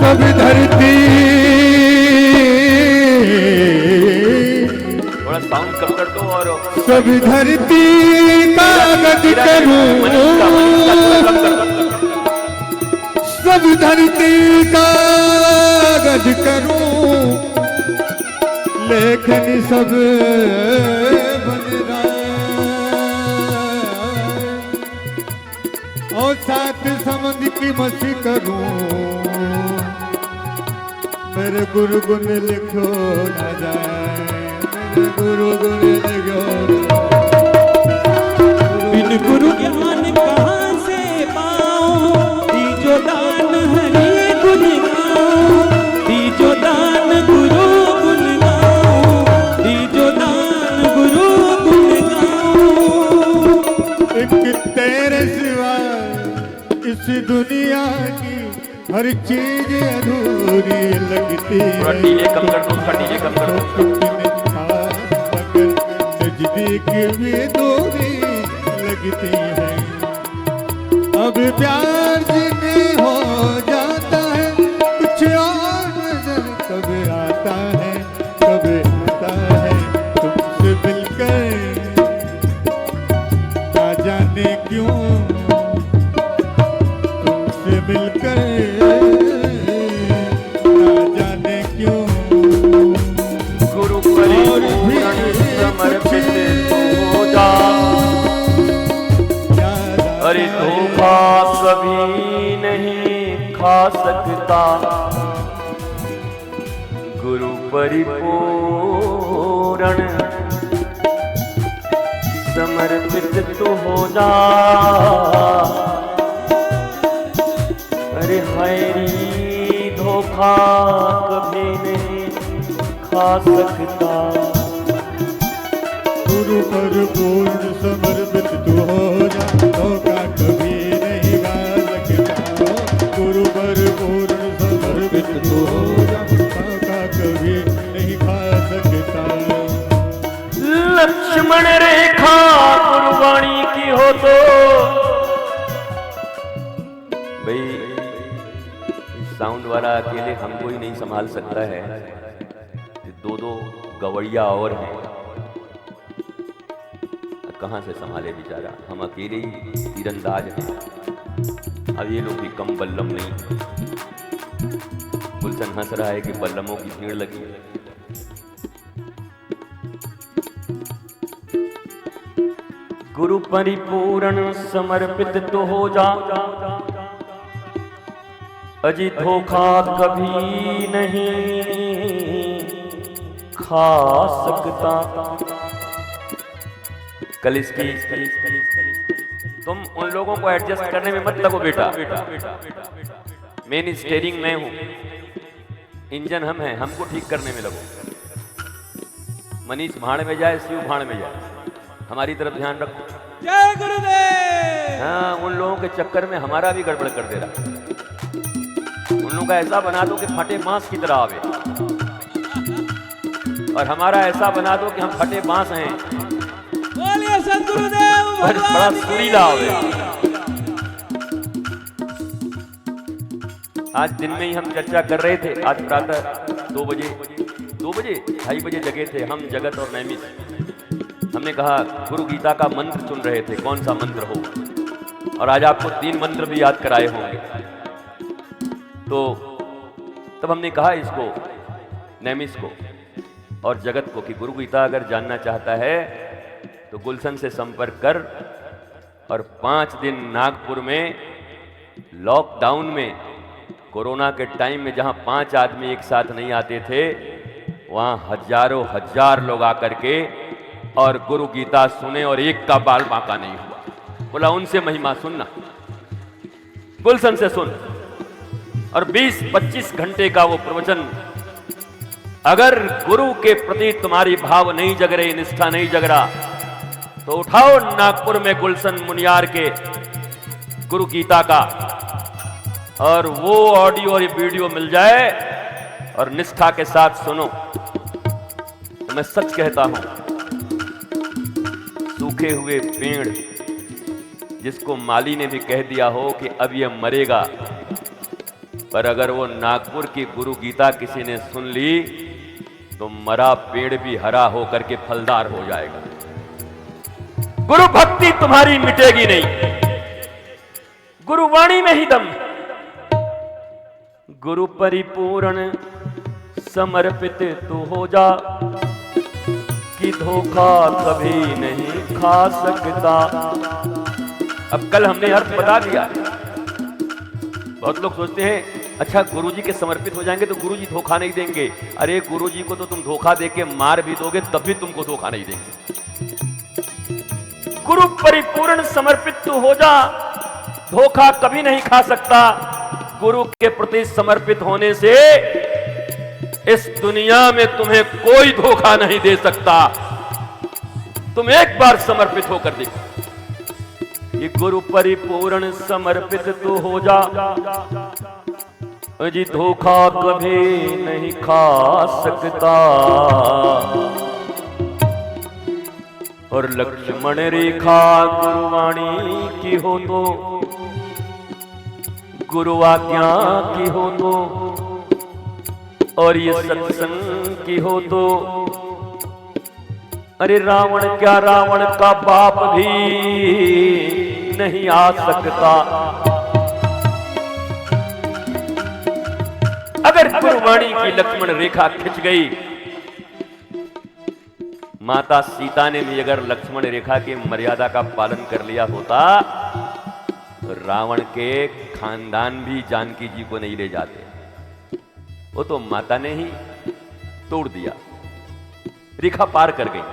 सब धरती थोड़ा साउंड कम कर दो। और सब धरती कागज करूं, सब धरती कागज करूं, लेखन सब बन जाए, और सात समझ की मसी करूं, मेरे गुरु गुण लिखो न जाए, मेरे गुरु गुण लिखो न जाए। बिन गुरु ज्ञान कहाँ से पाऊं, दीजो दान हरि गुण गाऊं, दीजो दान गुरु गुण गाऊं, दीजो दान गुरु गुण गाऊं। एक तेरे सिवा इस दुनिया की हर चीज अधूरी लगती है। डीजे कम कर दो, उसका डीजे कम कर दो। नजदीक भी दूरी लगती है। अब प्यार जिन्हें हो जाता है, कुछ और नजर कब आता है, कब आता है तुमसे मिलकर ना जाने क्यों, तुमसे मिलकर ना जाने क्यों। गुरु परिपूर्ण समर्पित हो जा, अरे धोखा कभी नहीं खा सकता। गुरु परिपूर्ण समर्पित तो हो जा, अरे हैरी धोखा कभी नहीं खा सकता। गुरु पर पूर्ण समर्पित तू हो जा, धोखा कभी नहीं खा सकता। गुरु पर पूर्ण समर्पित तू हो जा, धोखा कभी नहीं खा सकता। लक्ष्मण रेखा गुरुवाणी की हो तो भाई, इस साउंड वाला अकेले हमको ही नहीं संभाल सकता है, दो दो गवैया और हैं, कहाँ से संभाले बेचारा। हम अकेले ही तीरंदाज हैं। अब ये लोग भी कम बल्लम नहीं। गुलशन हंस रहा है कि बल्लमों की भीड़ लगी है। गुरु परिपूर्ण समर्पित तो हो जा, अजी धोखा कभी नहीं खा सकता। कल इसकी तुम उन लोगों को एडजस्ट करने में मत लगो बेटा। मेन स्टीयरिंग मैं हूं, इंजन हम हैं, हमको ठीक करने में लगो। मनीष भाड़ में जाए, शिव भाड़ में जाए, हमारी तरफ ध्यान रखो। जय गुरुदेव। हाँ, उन लोगों के चक्कर में हमारा भी गड़बड़ कर दे रहा। उन लोगों का ऐसा बना दो कि फटे बांस की तरह आवे, और हमारा ऐसा बना दो कि हम फटे बांस हैं, बोलिए सद्गुरुदेव बड़ा सुरीला आवे। आज दिन में ही हम चर्चा कर रहे थे। आज प्रातः 2 बजे 2:30 बजे जगे थे हम, जगत और नैमिष। हमने कहा गुरु गीता का मंत्र चुन रहे थे, कौन सा मंत्र हो, और आज आपको 3 मंत्र भी याद कराए होंगे। तो तब हमने कहा इसको, नैमिष को और जगत को, कि गुरु गीता अगर जानना चाहता है तो गुलशन से संपर्क कर, और 5 दिन नागपुर में लॉकडाउन में, कोरोना के टाइम में, जहां 5 आदमी एक साथ नहीं आते थे, वहां हजारों हजार लोग आकर के और गुरु गीता सुने, और एक का बाल बांका नहीं हुआ। बोला उनसे महिमा सुनना, गुलशन से सुन। और 20-25 घंटे का वो प्रवचन। अगर गुरु के प्रति तुम्हारी भाव नहीं जग रही, निष्ठा नहीं जग रहा, तो उठाओ नागपुर में गुलशन मुनियार के गुरु गीता का, और वो ऑडियो और वीडियो मिल जाए और निष्ठा के साथ सुनो। तो मैं सच कहता हूं, सूखे हुए पेड़ जिसको माली ने भी कह दिया हो कि अब यह मरेगा, पर अगर वो नागपुर की गुरु गीता किसी ने सुन ली तो मरा पेड़ भी हरा होकर के फलदार हो जाएगा। गुरु भक्ति तुम्हारी मिटेगी नहीं, गुरुवाणी में ही दम। गुरु परिपूर्ण समर्पित तू हो जा, कि धोखा कभी नहीं खा सकता। अब कल हमने अर्थ बता दिया। बहुत लोग सोचते हैं अच्छा गुरुजी के समर्पित हो जाएंगे तो गुरुजी धोखा नहीं देंगे। अरे गुरुजी को तो तुम धोखा देके मार भी दोगे तब भी तुमको धोखा नहीं देंगे। गुरु परिपूर्ण समर्पित तू हो जा, धोखा कभी नहीं खा सकता। गुरु के प्रति समर्पित होने से इस दुनिया में तुम्हें कोई धोखा नहीं दे सकता। तुम एक बार समर्पित होकर देखो। ये गुरु परिपूर्ण समर्पित तू हो जा, जी धोखा कभी नहीं खा सकता। और लक्ष्मण रेखा गुरुवाणी की हो तो, गुरु आज्ञा की हो तो, और ये सत्संग की हो तो, अरे रावण क्या, रावण का बाप भी नहीं आ सकता। अगर गुरुवाणी की लक्ष्मण रेखा खिंच गई, माता सीता ने भी अगर लक्ष्मण रेखा की मर्यादा का पालन कर लिया होता तो रावण के खानदान भी जानकी जी को नहीं ले जाते। वो तो माता ने ही तोड़ दिया, रेखा पार कर गई।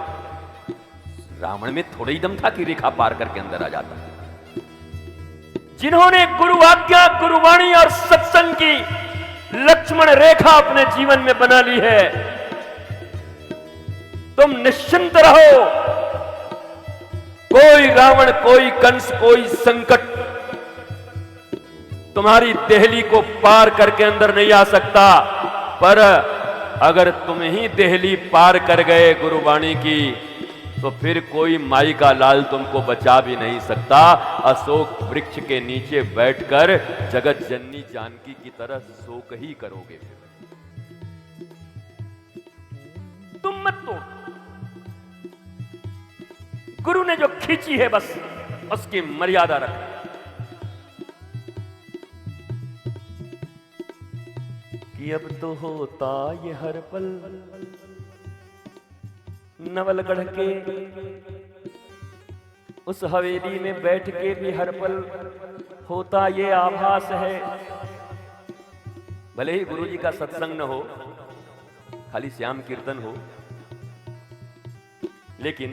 रावण में थोड़ा ही दम था कि रेखा पार करके अंदर आ जाता। जिन्होंने गुरु आज्ञा, गुरुवाणी और सत्संग की लक्ष्मण रेखा अपने जीवन में बना ली है, तुम निश्चिंत रहो। कोई रावण, कोई कंस, कोई संकट तुम्हारी देहली को पार करके अंदर नहीं आ सकता। पर अगर तुम ही देहली पार कर गए गुरुवाणी की, तो फिर कोई माई का लाल तुमको बचा भी नहीं सकता। अशोक वृक्ष के नीचे बैठकर जगत जननी जानकी की तरह शोक ही करोगे। तुम मत तोड़। गुरु ने जो खींची है बस उसकी मर्यादा रख। कि अब तो होता ये हर पल, नवलगढ़ के उस हवेली में बैठ के भी हर पल होता ये आभास है। भले ही गुरु जी का सत्संग न हो, खाली श्याम कीर्तन हो, लेकिन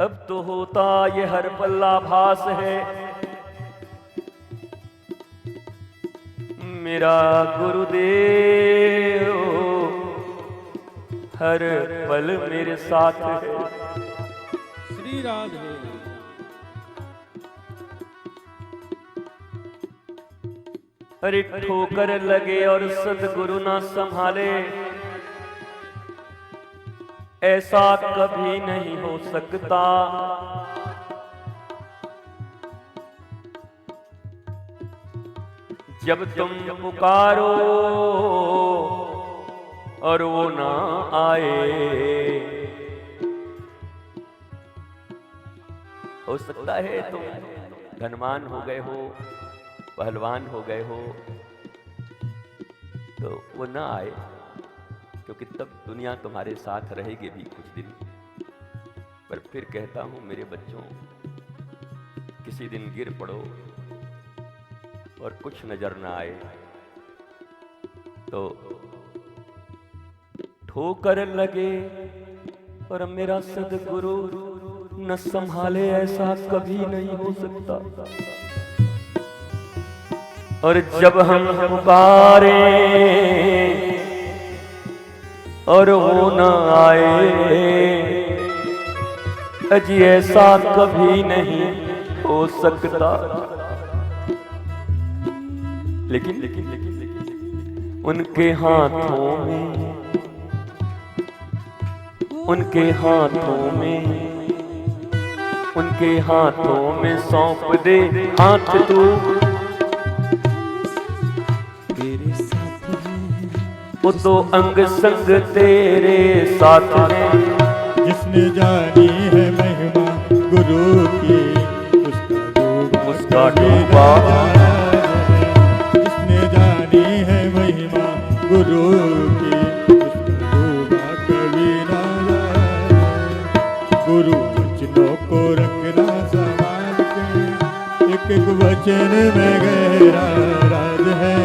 अब तो होता ये हर पल आभास है। मेरा गुरुदेव हर पल मेरे साथ है। श्री राधे। अरे ठोकर लगे और सदगुरु ना संभाले, ऐसा कभी नहीं हो सकता। जब तुम पुकारो और वो ना आए, हो सकता है तुम धनवान हो गए हो, पहलवान हो गए हो, तो वो ना आए, क्योंकि तब दुनिया तुम्हारे साथ रहेगी भी कुछ दिन। पर फिर कहता हूं मेरे बच्चों, किसी दिन गिर पड़ो और कुछ नजर ना आए तो ठोकर लगे और मेरा सदगुरु न संभाले, ऐसा कभी नहीं हो सकता। और जब हम पुकारे और वो न आए, अजी ऐसा कभी नहीं हो सकता। लेकिन उनके हाथों में, उनके हाथों में, उनके हाथों में सौंप दे हाथ तू, तेरे साथ है वो तो अंग संग तेरे साथ है। जिसने जानी है महिमा गुरु की, उसका डूबा गुरु की, उसका डूबा कभी ना जाए। गुरु वचनों को रखना संभाल के, एक एक वचन में गहरा राज है,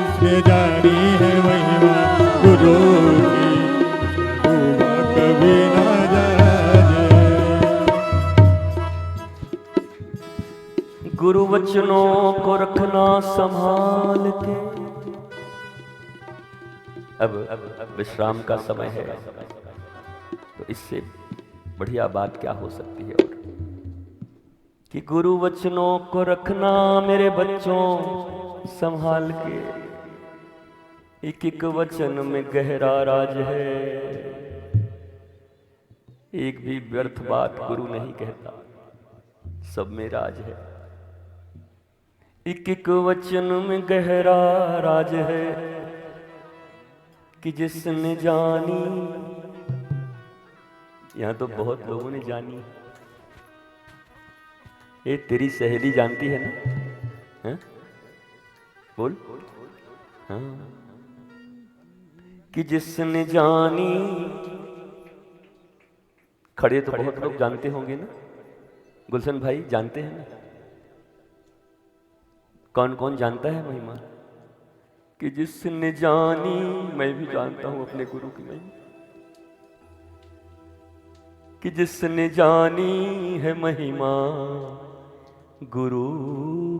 इसके जानी है महिमा गुरु की, डूबा कभी ना जाए। गुरु वचनों को रखना संभाल के। अब विश्राम का समय है, तो इससे बढ़िया बात क्या हो सकती है और कि गुरु वचनों को रखना मेरे बच्चों संभाल के। एक एक वचन में गहरा राज है, एक भी व्यर्थ बात गुरु नहीं कहता, सब में राज है। एक एक वचन में गहरा राज है कि जिसने जानी, यहां तो बहुत लोगों ने जानी। ये तेरी सहेली जानती है ना? है? बोल। हाँ, कि जिसने जानी। खड़े तो बहुत लोग जानते होंगे ना? गुलशन भाई जानते हैं ना? कौन कौन जानता है महिमा? कि जिसने जानी, मैं भी जानता हूं अपने गुरु की महिमा। कि जिसने जानी है महिमा गुरु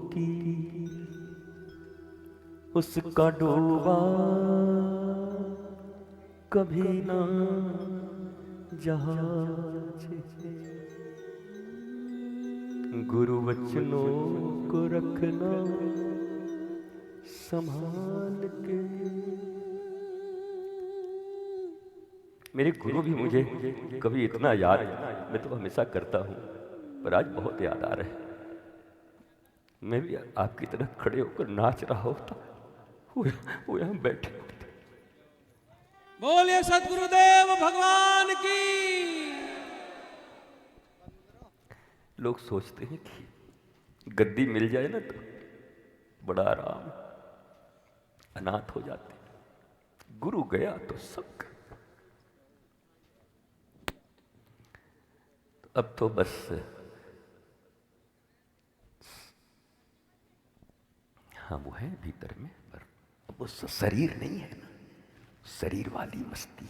की, उसका डूबा कभी ना जहाज। गुरु वचनों को रखना संभाल के। मेरे गुरु भी मुझे कभी इतना याद, मैं तो हमेशा करता हूं, पर आज बहुत याद आ रहा है। मैं भी आपकी तरह खड़े होकर नाच रहा होता, वो यहां बैठे होते। बोलिए सतगुरुदेव भगवान की। लोग सोचते हैं कि गद्दी मिल जाए ना तो बड़ा आराम, अनाथ हो जाते। गुरु गया तो सब। अब तो बस हाँ वो है भीतर में, पर अब वो शरीर नहीं है ना, शरीर वाली मस्ती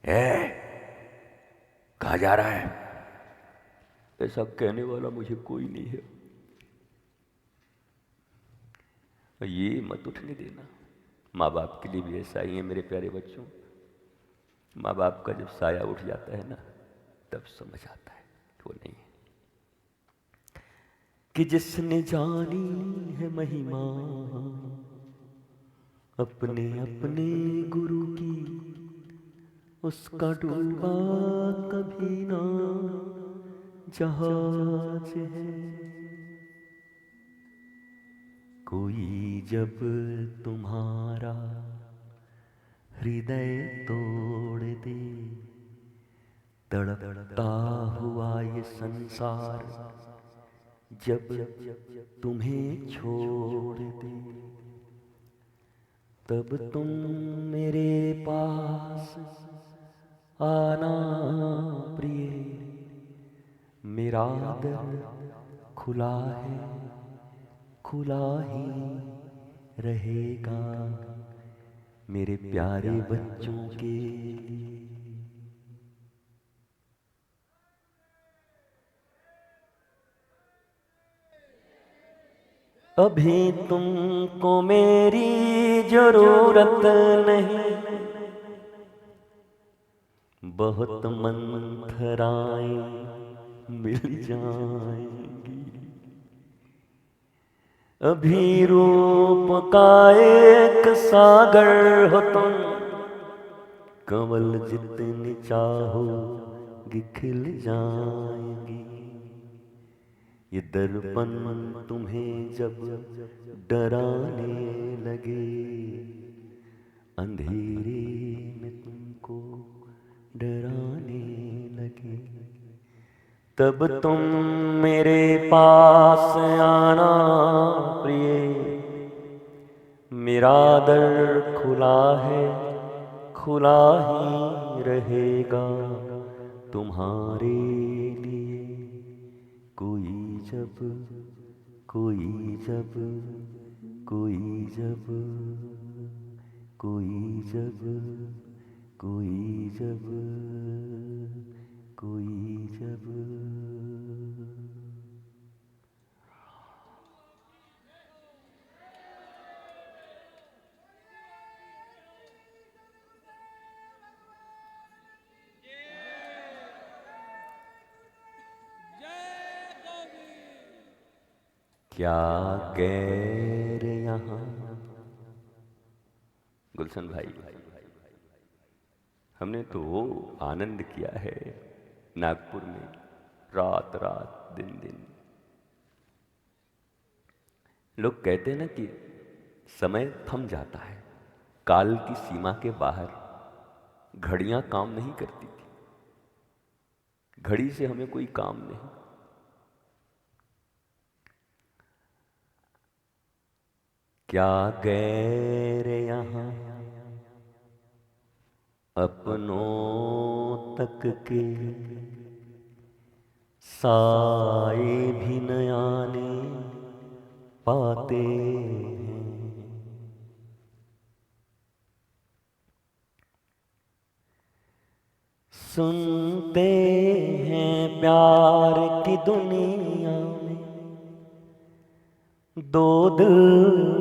है। कहा जा रहा है, ऐसा कहने वाला मुझे कोई नहीं है। ये मत उठने देना। माँ बाप के लिए भी ऐसा ही है मेरे प्यारे बच्चों। माँ बाप का जब साया उठ जाता है ना, तब समझ आता है कि वो नहीं है। कि जिसने जानी है महिमा अपने अपने गुरु की, उसका डूबा कभी ना जहाज है। कोई जब तुम्हारा हृदय तोड़ दे, तड़पता हुआ ये संसार जब तुम्हें छोड़ दे, तब तुम मेरे पास आना प्रिय। मेरा दर खुला है, खुला ही रहेगा मेरे प्यारे बच्चों के लिए। अभी तुमको मेरी जरूरत नहीं, बहुत मंथराएं मिल जाएंगी। अभी रूप का एक सागर हो तुम, कमल जितनी चाहोगी खिल जाएंगी। ये दर्पण तुम्हें जब डराने लगे, अंधेरे में तुमको डराने लगे, तब तुम मेरे पास आना प्रिय। मेरा दर खुला है, खुला ही रहेगा तुम्हारे लिए। कोई जब कोई जब कोई जब कोई जब कोई जब कोई जब जय गोविंद। क्या गैर यहाँ। गुलशन भाई, हमने तो वो आनंद किया है नागपुर में, रात रात दिन दिन। लोग कहते हैं ना कि समय थम जाता है, काल की सीमा के बाहर। घड़ियां काम नहीं करती थी, घड़ी से हमें कोई काम नहीं। क्या गैर यहाँ अपनों तक के, साए भी न आने पाते हैं। सुनते हैं प्यार की दुनिया में दो दिल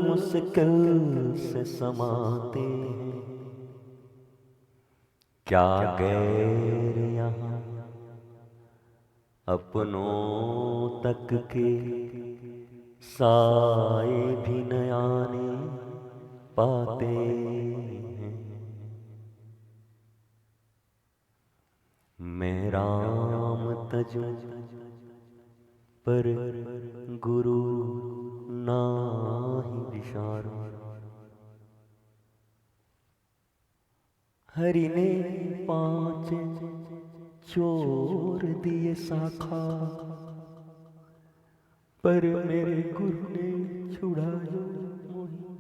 मुश्किल से समाते हैं। क्या गैर यहाँ अपनों तक के, साए भी न आने पाते हैं। मैं राम तजूं पर गुरु नाही विचारूं। हरि ने 5 चोर दिए शाखा, पर मेरे गुरु ने छुड़ायो मोहि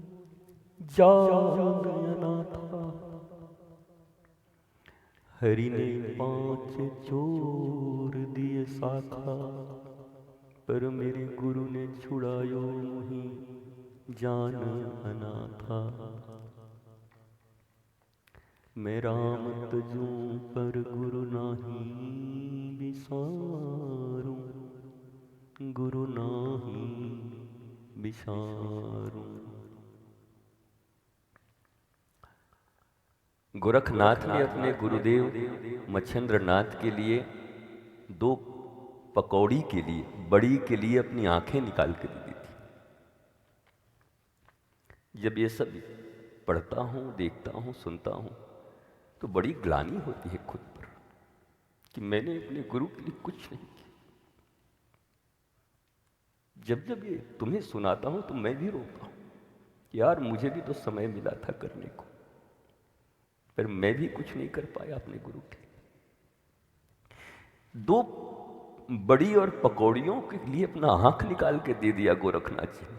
जाग अनाथा। हरि ने 5 चोर दिए शाखा, पर मेरे गुरु ने छुड़ायो मोहि जान अनाथा। मैं राम तजूं पर गुरु नाही बिसारूं, गुरु नाही बिसारूं। गोरखनाथ ने अपने गुरुदेव मच्छिंद्रनाथ के लिए 2 पकौड़ी के लिए, बड़ी के लिए अपनी आंखें निकाल कर दी थी। जब ये सब पढ़ता हूँ, देखता हूँ, सुनता हूँ, तो बड़ी ग्लानि होती है खुद पर कि मैंने अपने गुरु के लिए कुछ नहीं किया। जब जब ये तुम्हें सुनाता हूं तो मैं भी रोता हूं, यार मुझे भी तो समय मिला था करने को, पर मैं भी कुछ नहीं कर पाया अपने गुरु के। 2 बड़ी और पकौड़ियों के लिए अपना आंख निकाल के दे दिया गोरखनाथ जी ने।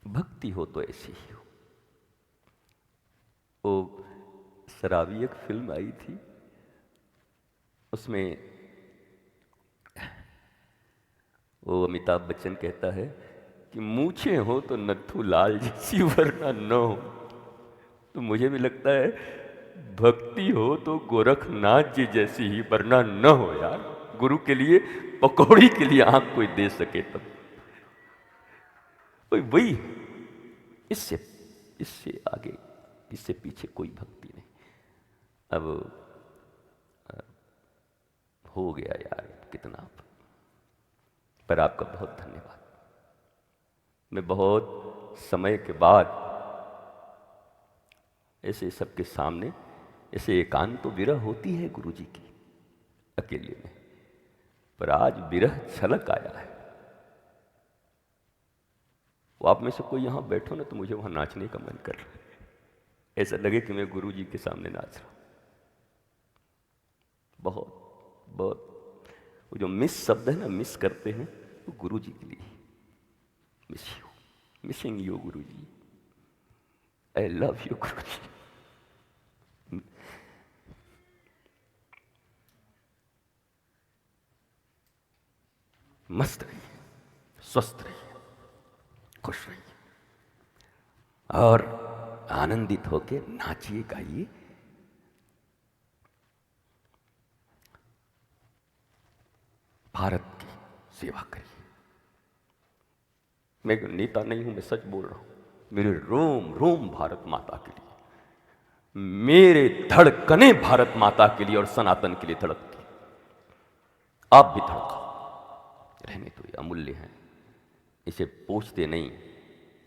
भक्ति हो तो ऐसी ही हो। वो शराबी एक फिल्म आई थी, उसमें वो अमिताभ बच्चन कहता है कि मूछें हो तो नत्थू लाल जैसी वरना न हो। तो मुझे भी लगता है भक्ति हो तो गोरखनाथ जी जैसी ही वरना न हो। यार गुरु के लिए पकौड़ी के लिए आंख कोई दे सके तब वही, इससे इससे आगे इससे पीछे कोई भक्ति नहीं। अब हो गया यार कितना, पर आपका बहुत धन्यवाद। मैं बहुत समय के बाद ऐसे सबके सामने ऐसे एकांत तो विरह होती है गुरु जी की अकेले में, पर आज विरह छलक आया है। वो आप में से कोई यहाँ बैठो ना तो मुझे वहाँ नाचने का मन कर रहा है, ऐसा लगे कि मैं गुरु जी के सामने नाच रहा हूँ। बहुत बहुत वो जो मिस शब्द है ना, मिस करते हैं, वो गुरु जी के लिए। Miss you, missing you Guru ji, I love you गुरु जी। मस्त रहिए, स्वस्थ रहिए, खुश रहिए और आनंदित होकर नाचिए, गाइए। भारत की सेवा करिए। मैं नेता नहीं हूं, मैं सच बोल रहा हूं। मेरे रोम रोम भारत माता के लिए, मेरे धड़कने भारत माता के लिए और सनातन के लिए धड़कती। आप भी धड़काओ, रहने तो ये अमूल्य है, इसे पूछते नहीं,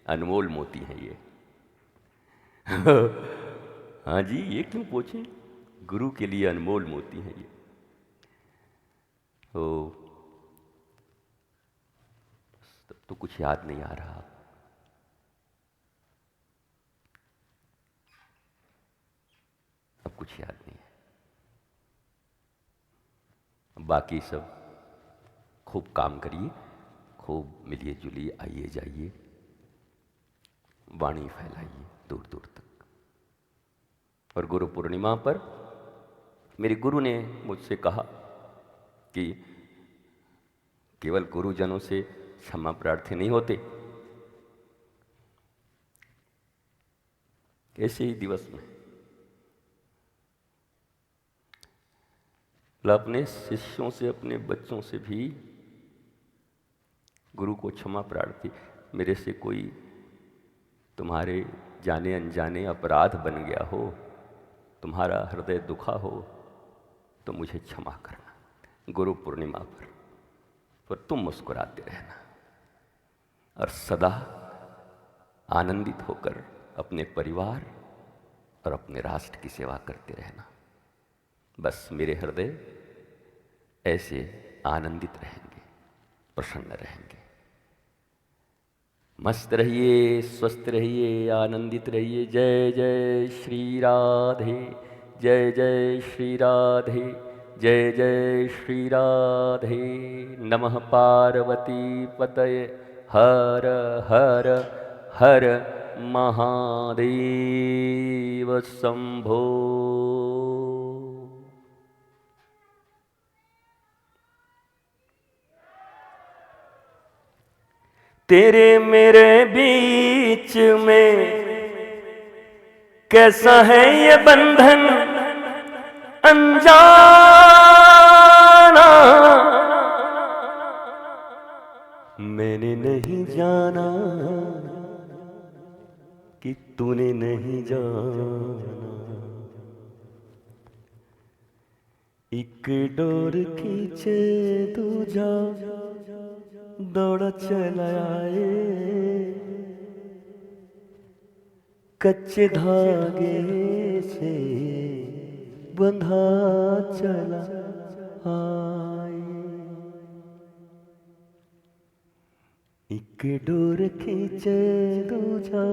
अनमोल मोती है ये। हाँ जी, ये क्यों पूछें, गुरु के लिए अनमोल मोती है ये। तो तब तो कुछ याद नहीं आ रहा। अब कुछ याद नहीं है। बाकी सब खूब काम करिए, खूब मिलिए जुलिए, आइए जाइए, वाणी फैलाइए दूर दूर तक। और गुरु पूर्णिमा पर मेरे गुरु ने मुझसे कहा कि केवल गुरुजनों से क्षमा प्रार्थी नहीं होते, ऐसे ही दिवस में अपने शिष्यों से, अपने बच्चों से भी गुरु को क्षमा प्रार्थी। मेरे से कोई तुम्हारे जाने अनजाने अपराध बन गया हो, तुम्हारा हृदय दुखा हो, तो मुझे क्षमा करना गुरु पूर्णिमा पर तुम मुस्कुराते रहना और सदा आनंदित होकर अपने परिवार और अपने राष्ट्र की सेवा करते रहना। बस मेरे हृदय ऐसे आनंदित रहेंगे, प्रसन्न रहेंगे। मस्त रहिए, स्वस्थ रहिए, आनंदित रहिए। जय जय श्री राधे, जय जय श्री राधे, जय जय श्री राधे। नमः पार्वती पतये, हर हर हर महादेव शंभो। तेरे मेरे बीच में कैसा है ये बंधन अनजाना, मैंने नहीं जाना कि तूने नहीं जाना। एक डोर खींचे दूजा दौड़ा चला आए, कच्चे धागे से बंधा चला आए। एक डोर खींचे दूजा